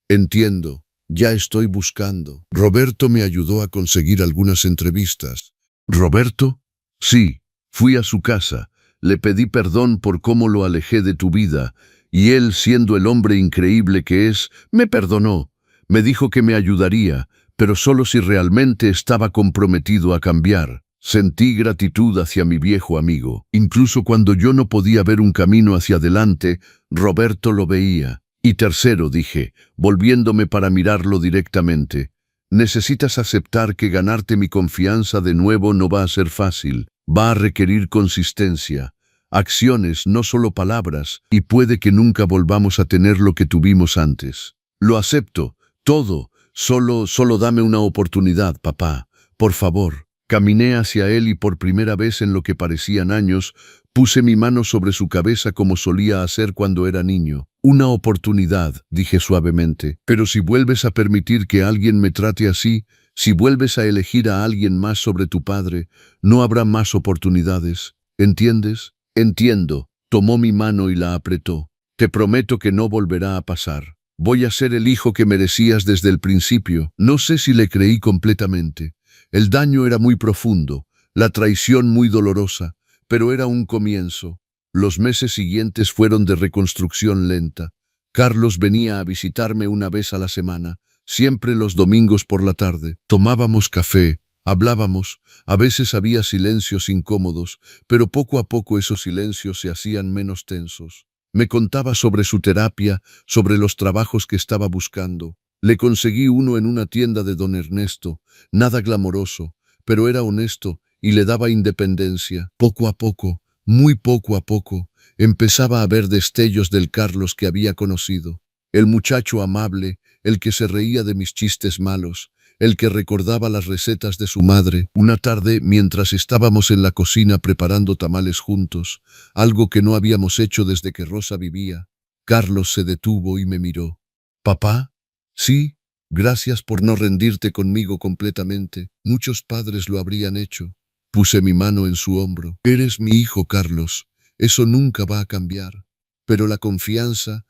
Entiendo, ya estoy buscando. Roberto me ayudó a conseguir algunas entrevistas. ¿Roberto? Sí, fui a su casa, le pedí perdón por cómo lo alejé de tu vida, y él, siendo el hombre increíble que es, me perdonó. Me dijo que me ayudaría, pero solo si realmente estaba comprometido a cambiar. Sentí gratitud hacia mi viejo amigo. Incluso cuando yo no podía ver un camino hacia adelante, Roberto lo veía. Y tercero, dije, volviéndome para mirarlo directamente, necesitas aceptar que ganarte mi confianza de nuevo no va a ser fácil. Va a requerir consistencia, acciones, no solo palabras, y puede que nunca volvamos a tener lo que tuvimos antes. Lo acepto, todo. Solo dame una oportunidad, papá. Por favor. Caminé hacia él y por primera vez en lo que parecían años, puse mi mano sobre su cabeza como solía hacer cuando era niño. Una oportunidad, dije suavemente. Pero si vuelves a permitir que alguien me trate así, si vuelves a elegir a alguien más sobre tu padre, no habrá más oportunidades. ¿Entiendes? Entiendo. Tomó mi mano y la apretó. Te prometo que no volverá a pasar. Voy a ser el hijo que merecías desde el principio. No sé si le creí completamente. El daño era muy profundo, la traición muy dolorosa, pero era un comienzo. Los meses siguientes fueron de reconstrucción lenta. Carlos venía a visitarme una vez a la semana, siempre los domingos por la tarde. Tomábamos café, hablábamos, a veces había silencios incómodos, pero poco a poco esos silencios se hacían menos tensos. Me contaba sobre su terapia, sobre los trabajos que estaba buscando. Le conseguí uno en una tienda de don Ernesto, nada glamoroso, pero era honesto y le daba independencia. Poco a poco, muy poco a poco, empezaba a ver destellos del Carlos que había conocido. El muchacho amable, el que se reía de mis chistes malos, el que recordaba las recetas de su madre. Una tarde, mientras estábamos en la cocina preparando tamales juntos, algo que no habíamos hecho desde que Rosa vivía, Carlos se detuvo y me miró. ¿Papá? Sí, gracias por no rendirte conmigo completamente. Muchos padres lo habrían hecho. Puse mi mano en su hombro. Eres mi hijo, Carlos. Eso nunca va a cambiar. Pero la confianza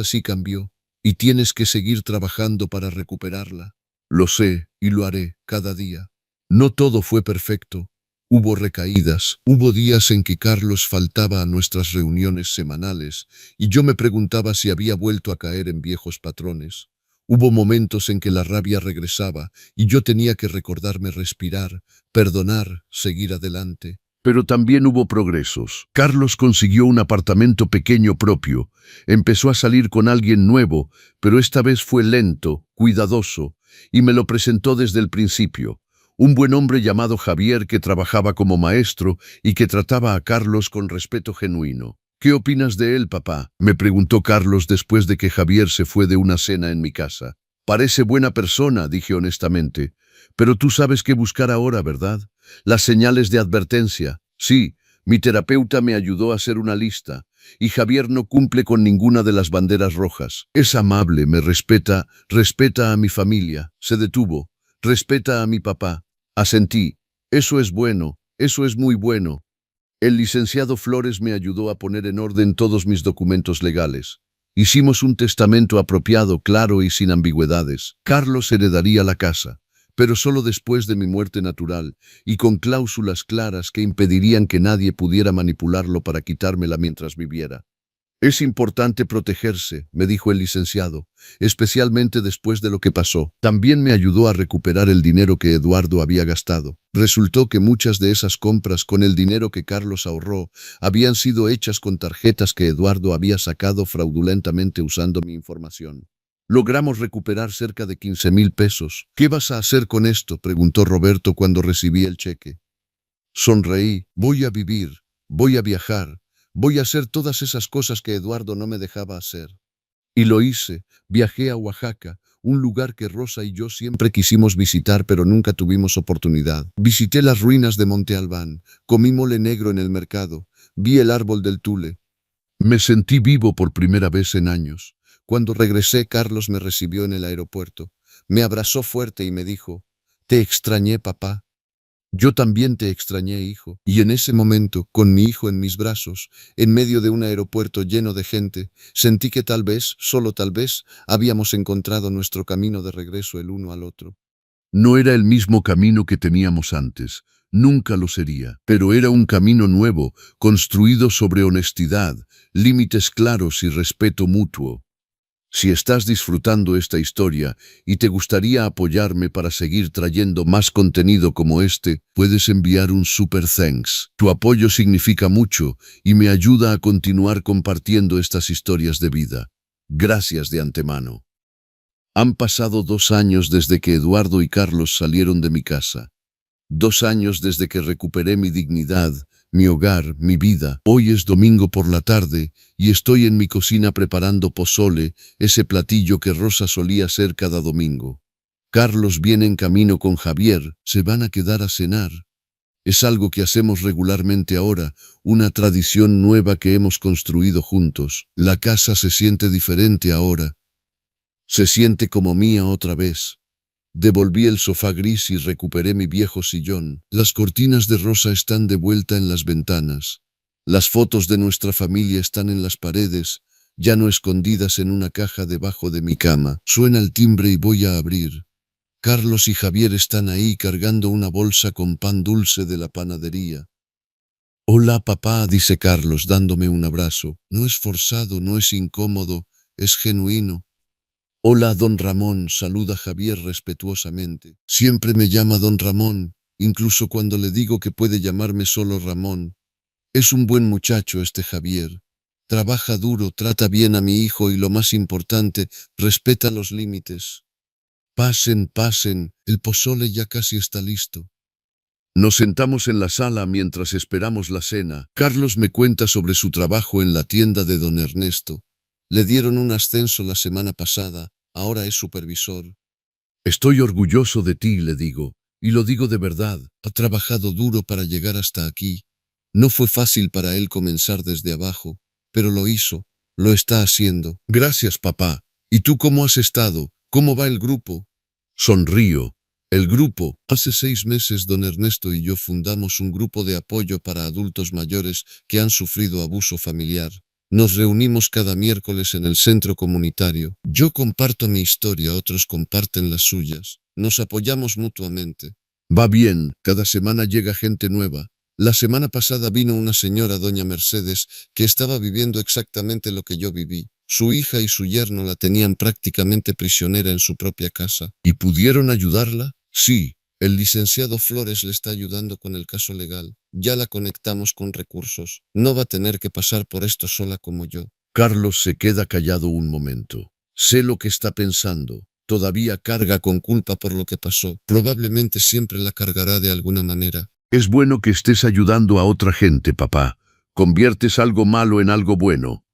sí cambió, y tienes que seguir trabajando para recuperarla. Lo sé, y lo haré, cada día. No todo fue perfecto. Hubo recaídas, hubo días en que Carlos faltaba a nuestras reuniones semanales, y yo me preguntaba si había vuelto a caer en viejos patrones. Hubo momentos en que la rabia regresaba, y yo tenía que recordarme respirar, perdonar, seguir adelante. Pero también hubo progresos. Carlos consiguió un apartamento pequeño propio. Empezó a salir con alguien nuevo, pero esta vez fue lento, cuidadoso, y me lo presentó desde el principio. Un buen hombre llamado Javier que trabajaba como maestro y que trataba a Carlos con respeto genuino. ¿Qué opinas de él, papá?, me preguntó Carlos después de que Javier se fue de una cena en mi casa. Parece buena persona, dije honestamente. Pero tú sabes qué buscar ahora, ¿verdad? Las señales de advertencia. Sí, mi terapeuta me ayudó a hacer una lista, y Javier no cumple con ninguna de las banderas rojas. Es amable, me respeta a mi familia. Se detuvo. Respeta a mi papá. Asentí. Eso es bueno, eso es muy bueno. El licenciado Flores me ayudó a poner en orden todos mis documentos legales. Hicimos un testamento apropiado, claro y sin ambigüedades. Carlos heredaría la casa, pero solo después de mi muerte natural, y con cláusulas claras que impedirían que nadie pudiera manipularlo para quitármela mientras viviera. Es importante protegerse, me dijo el licenciado, especialmente después de lo que pasó. También me ayudó a recuperar el dinero que Eduardo había gastado. Resultó que muchas de esas compras con el dinero que Carlos ahorró habían sido hechas con tarjetas que Eduardo había sacado fraudulentamente usando mi información. Logramos recuperar cerca de 15,000 pesos. ¿Qué vas a hacer con esto?, preguntó Roberto cuando recibí el cheque. Sonreí. Voy a vivir, voy a viajar, voy a hacer todas esas cosas que Eduardo no me dejaba hacer. Y lo hice. Viajé a Oaxaca, un lugar que Rosa y yo siempre quisimos visitar pero nunca tuvimos oportunidad. Visité las ruinas de Monte Albán, comí mole negro en el mercado, vi el árbol del tule. Me sentí vivo por primera vez en años. Cuando regresé, Carlos me recibió en el aeropuerto. Me abrazó fuerte y me dijo: «Te extrañé, papá». Yo también te extrañé, hijo. Y en ese momento, con mi hijo en mis brazos, en medio de un aeropuerto lleno de gente, sentí que tal vez, solo tal vez, habíamos encontrado nuestro camino de regreso el uno al otro. No era el mismo camino que teníamos antes, nunca lo sería, pero era un camino nuevo, construido sobre honestidad, límites claros y respeto mutuo. Si estás disfrutando esta historia y te gustaría apoyarme para seguir trayendo más contenido como este, puedes enviar un super thanks. Tu apoyo significa mucho y me ayuda a continuar compartiendo estas historias de vida. Gracias de antemano. Han pasado 2 años desde que Eduardo y Carlos salieron de mi casa. 2 años desde que recuperé mi dignidad, mi hogar, mi vida. Hoy es domingo por la tarde y estoy en mi cocina preparando pozole, ese platillo que Rosa solía hacer cada domingo. Carlos viene en camino con Javier, se van a quedar a cenar. Es algo que hacemos regularmente ahora, una tradición nueva que hemos construido juntos. La casa se siente diferente ahora. Se siente como mía otra vez. Devolví el sofá gris y recuperé mi viejo sillón. Las cortinas de rosa están de vuelta en las ventanas. Las fotos de nuestra familia están en las paredes, ya no escondidas en una caja debajo de mi cama. Suena el timbre y voy a abrir. Carlos y Javier están ahí cargando una bolsa con pan dulce de la panadería. «Hola, papá», dice Carlos dándome un abrazo. No es forzado, no es incómodo, es genuino. «Hola, don Ramón», saluda Javier respetuosamente. Siempre me llama don Ramón, incluso cuando le digo que puede llamarme solo Ramón. Es un buen muchacho este Javier. Trabaja duro, trata bien a mi hijo y lo más importante, respeta los límites. Pasen, pasen, el pozole ya casi está listo. Nos sentamos en la sala mientras esperamos la cena. Carlos me cuenta sobre su trabajo en la tienda de don Ernesto. Le dieron un ascenso la semana pasada, ahora es supervisor. Estoy orgulloso de ti, le digo, y lo digo de verdad. Ha trabajado duro para llegar hasta aquí. No fue fácil para él comenzar desde abajo, pero lo hizo, lo está haciendo. Gracias, papá. ¿Y tú cómo has estado? ¿Cómo va el grupo? Sonrío. El grupo. Hace 6 meses don Ernesto y yo fundamos un grupo de apoyo para adultos mayores que han sufrido abuso familiar. Nos reunimos cada miércoles en el centro comunitario. Yo comparto mi historia, otros comparten las suyas. Nos apoyamos mutuamente. Va bien. Cada semana llega gente nueva. La semana pasada vino una señora, doña Mercedes, que estaba viviendo exactamente lo que yo viví. Su hija y su yerno la tenían prácticamente prisionera en su propia casa. ¿Y pudieron ayudarla? Sí, el licenciado Flores le está ayudando con el caso legal. Ya la conectamos con recursos. No va a tener que pasar por esto sola como yo. Carlos se queda callado un momento. Sé lo que está pensando. Todavía carga con culpa por lo que pasó. Probablemente siempre la cargará de alguna manera. Es bueno que estés ayudando a otra gente, papá. Conviertes algo malo en algo bueno.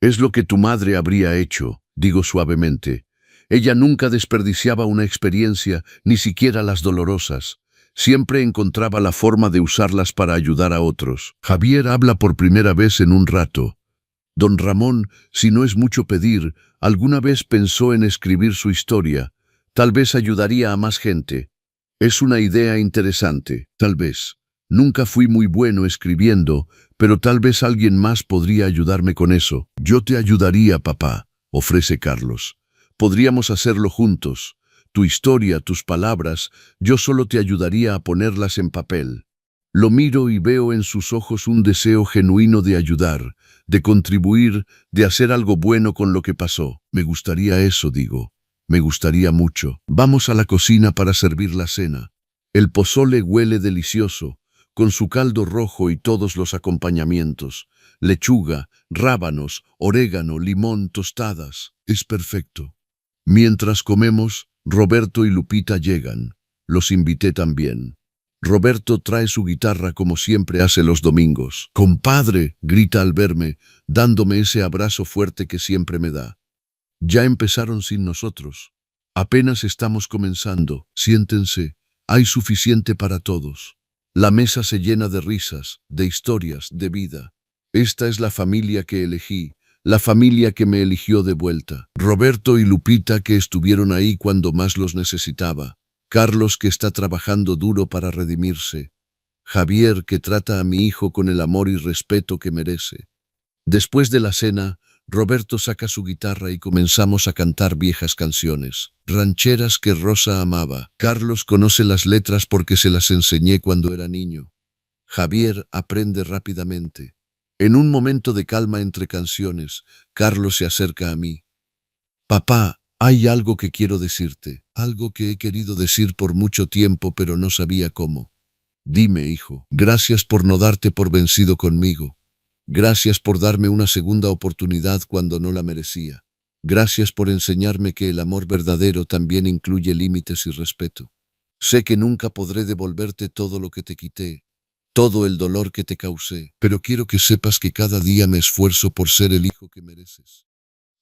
Es lo que tu madre habría hecho, digo suavemente. Ella nunca desperdiciaba una experiencia, ni siquiera las dolorosas. Siempre encontraba la forma de usarlas para ayudar a otros. Javier habla por primera vez en un rato. Don Ramón, si no es mucho pedir, alguna vez pensó en escribir su historia. Tal vez ayudaría a más gente. Es una idea interesante, tal vez. Nunca fui muy bueno escribiendo, pero tal vez alguien más podría ayudarme con eso. Yo te ayudaría, papá, ofrece Carlos. Podríamos hacerlo juntos. Tu historia, tus palabras, yo solo te ayudaría a ponerlas en papel. Lo miro y veo en sus ojos un deseo genuino de ayudar, de contribuir, de hacer algo bueno con lo que pasó. Me gustaría eso, digo. Me gustaría mucho. Vamos a la cocina para servir la cena. El pozole huele delicioso, con su caldo rojo y todos los acompañamientos. Lechuga, rábanos, orégano, limón, tostadas. Es perfecto. Mientras comemos, Roberto y Lupita llegan. Los invité también. Roberto trae su guitarra como siempre hace los domingos. «Compadre», grita al verme, dándome ese abrazo fuerte que siempre me da. Ya empezaron sin nosotros. Apenas estamos comenzando. Siéntense. Hay suficiente para todos. La mesa se llena de risas, de historias, de vida. Esta es la familia que elegí, la familia que me eligió de vuelta. Roberto y Lupita que estuvieron ahí cuando más los necesitaba. Carlos que está trabajando duro para redimirse. Javier que trata a mi hijo con el amor y respeto que merece. Después de la cena, Roberto saca su guitarra y comenzamos a cantar viejas canciones, rancheras que Rosa amaba. Carlos conoce las letras porque se las enseñé cuando era niño. Javier aprende rápidamente. En un momento de calma entre canciones, Carlos se acerca a mí. «Papá, hay algo que quiero decirte, algo que he querido decir por mucho tiempo pero no sabía cómo. Dime, hijo, gracias por no darte por vencido conmigo. Gracias por darme una segunda oportunidad cuando no la merecía. Gracias por enseñarme que el amor verdadero también incluye límites y respeto. Sé que nunca podré devolverte todo lo que te quité, todo el dolor que te causé, pero quiero que sepas que cada día me esfuerzo por ser el hijo que mereces».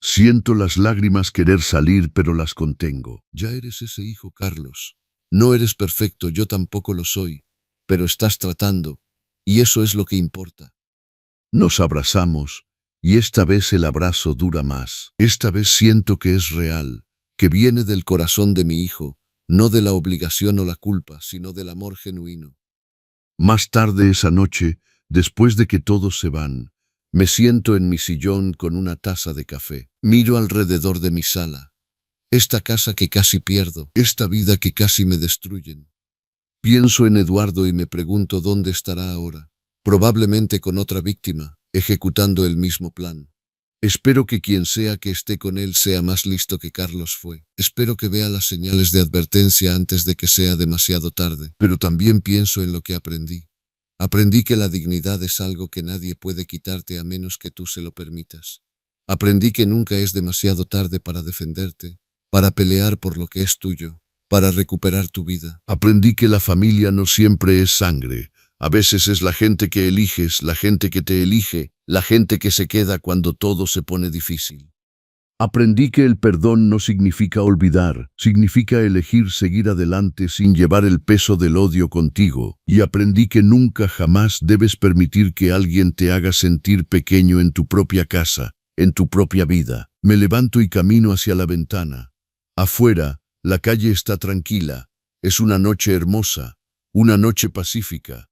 Siento las lágrimas querer salir, pero las contengo. Ya eres ese hijo, Carlos. No eres perfecto, yo tampoco lo soy, pero estás tratando, y eso es lo que importa. Nos abrazamos, y esta vez el abrazo dura más. Esta vez siento que es real, que viene del corazón de mi hijo, no de la obligación o la culpa, sino del amor genuino. Más tarde esa noche, después de que todos se van, me siento en mi sillón con una taza de café. Miro alrededor de mi sala. Esta casa que casi pierdo, esta vida que casi me destruyen. Pienso en Eduardo y me pregunto dónde estará ahora. Probablemente con otra víctima, ejecutando el mismo plan. Espero que quien sea que esté con él sea más listo que Carlos fue. Espero que vea las señales de advertencia antes de que sea demasiado tarde. Pero también pienso en lo que aprendí. Aprendí que la dignidad es algo que nadie puede quitarte a menos que tú se lo permitas. Aprendí que nunca es demasiado tarde para defenderte, para pelear por lo que es tuyo, para recuperar tu vida. Aprendí que la familia no siempre es sangre. A veces es la gente que eliges, la gente que te elige, la gente que se queda cuando todo se pone difícil. Aprendí que el perdón no significa olvidar, significa elegir seguir adelante sin llevar el peso del odio contigo. Y aprendí que nunca jamás debes permitir que alguien te haga sentir pequeño en tu propia casa, en tu propia vida. Me levanto y camino hacia la ventana. Afuera, la calle está tranquila. Es una noche hermosa, una noche pacífica.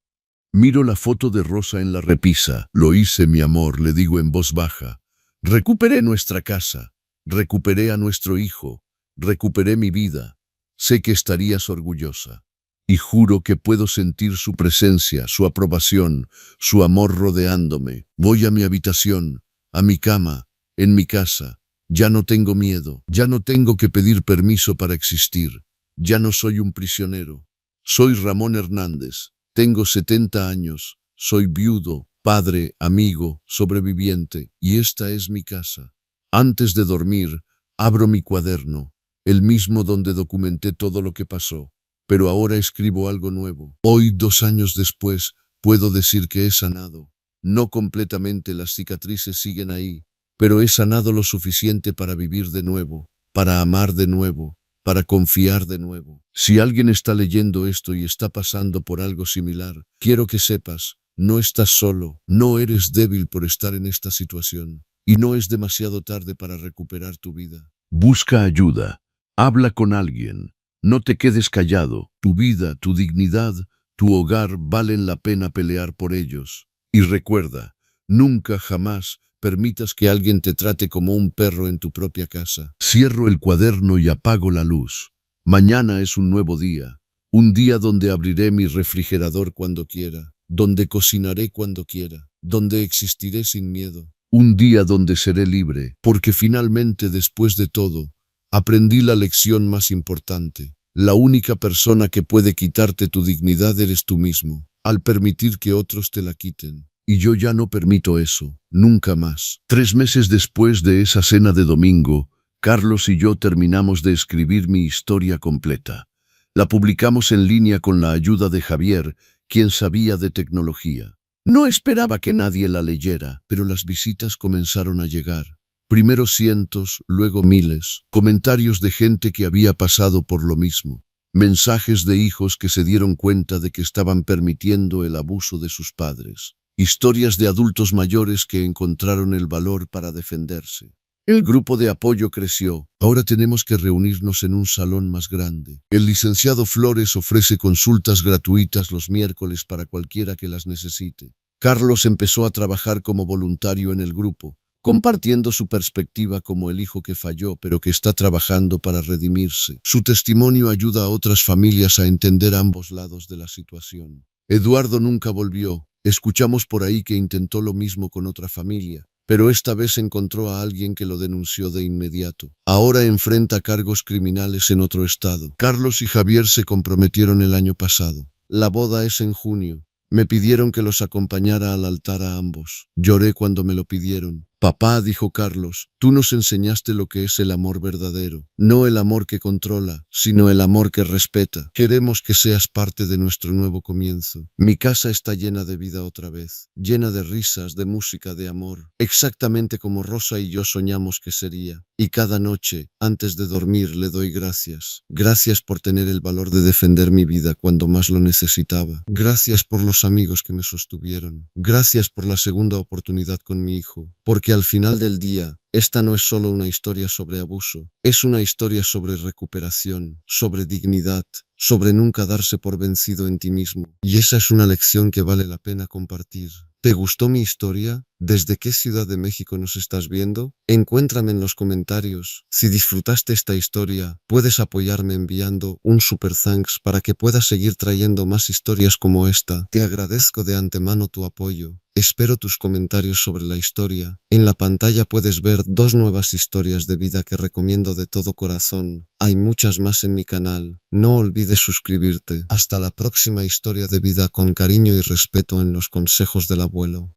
Miro la foto de Rosa en la repisa. Lo hice, mi amor, le digo en voz baja. Recuperé nuestra casa. Recuperé a nuestro hijo, recuperé mi vida. Sé que estarías orgullosa. Y juro que puedo sentir su presencia, su aprobación, su amor rodeándome. Voy a mi habitación, a mi cama, en mi casa. Ya no tengo miedo, ya no tengo que pedir permiso para existir. Ya no soy un prisionero. Soy Ramón Hernández, tengo 70 años, soy viudo, padre, amigo, sobreviviente, y esta es mi casa. Antes de dormir, abro mi cuaderno, el mismo donde documenté todo lo que pasó, pero ahora escribo algo nuevo. Hoy, 2 años después, puedo decir que he sanado. No completamente, las cicatrices siguen ahí, pero he sanado lo suficiente para vivir de nuevo, para amar de nuevo, para confiar de nuevo. Si alguien está leyendo esto y está pasando por algo similar, quiero que sepas, no estás solo, no eres débil por estar en esta situación. Y no es demasiado tarde para recuperar tu vida. Busca ayuda. Habla con alguien. No te quedes callado. Tu vida, tu dignidad, tu hogar valen la pena pelear por ellos. Y recuerda, nunca jamás permitas que alguien te trate como un perro en tu propia casa. Cierro el cuaderno y apago la luz. Mañana es un nuevo día. Un día donde abriré mi refrigerador cuando quiera, donde cocinaré cuando quiera, donde existiré sin miedo. Un día donde seré libre, porque finalmente, después de todo, aprendí la lección más importante. La única persona que puede quitarte tu dignidad eres tú mismo, al permitir que otros te la quiten. Y yo ya no permito eso, nunca más. 3 meses después de esa cena de domingo, Carlos y yo terminamos de escribir mi historia completa. La publicamos en línea con la ayuda de Javier, quien sabía de tecnología. No esperaba que nadie la leyera, pero las visitas comenzaron a llegar. Primero cientos, luego miles, comentarios de gente que había pasado por lo mismo, mensajes de hijos que se dieron cuenta de que estaban permitiendo el abuso de sus padres, historias de adultos mayores que encontraron el valor para defenderse. El grupo de apoyo creció. Ahora tenemos que reunirnos en un salón más grande. El licenciado Flores ofrece consultas gratuitas los miércoles para cualquiera que las necesite. Carlos empezó a trabajar como voluntario en el grupo, compartiendo su perspectiva como el hijo que falló pero que está trabajando para redimirse. Su testimonio ayuda a otras familias a entender ambos lados de la situación. Eduardo nunca volvió. Escuchamos por ahí que intentó lo mismo con otra familia, pero esta vez encontró a alguien que lo denunció de inmediato. Ahora enfrenta cargos criminales en otro estado. Carlos y Javier se comprometieron el año pasado. La boda es en junio. Me pidieron que los acompañara al altar a ambos. Lloré cuando me lo pidieron. Papá, dijo Carlos, tú nos enseñaste lo que es el amor verdadero. No el amor que controla, sino el amor que respeta. Queremos que seas parte de nuestro nuevo comienzo. Mi casa está llena de vida otra vez, llena de risas, de música, de amor, exactamente como Rosa y yo soñamos que sería. Y cada noche, antes de dormir, le doy gracias. Gracias por tener el valor de defender mi vida cuando más lo necesitaba. Gracias por los amigos que me sostuvieron. Gracias por la segunda oportunidad con mi hijo. Porque al final del día, esta no es solo una historia sobre abuso, es una historia sobre recuperación, sobre dignidad, sobre nunca darse por vencido en ti mismo. Y esa es una lección que vale la pena compartir. ¿Te gustó mi historia? ¿Desde qué ciudad de México nos estás viendo? Encuéntrame en los comentarios. Si disfrutaste esta historia, puedes apoyarme enviando un super thanks para que pueda seguir trayendo más historias como esta. Te agradezco de antemano tu apoyo. Espero tus comentarios sobre la historia. En la pantalla puedes ver 2 nuevas historias de vida que recomiendo de todo corazón. Hay muchas más en mi canal. No olvides suscribirte. Hasta la próxima historia de vida con cariño y respeto en los consejos del abuelo.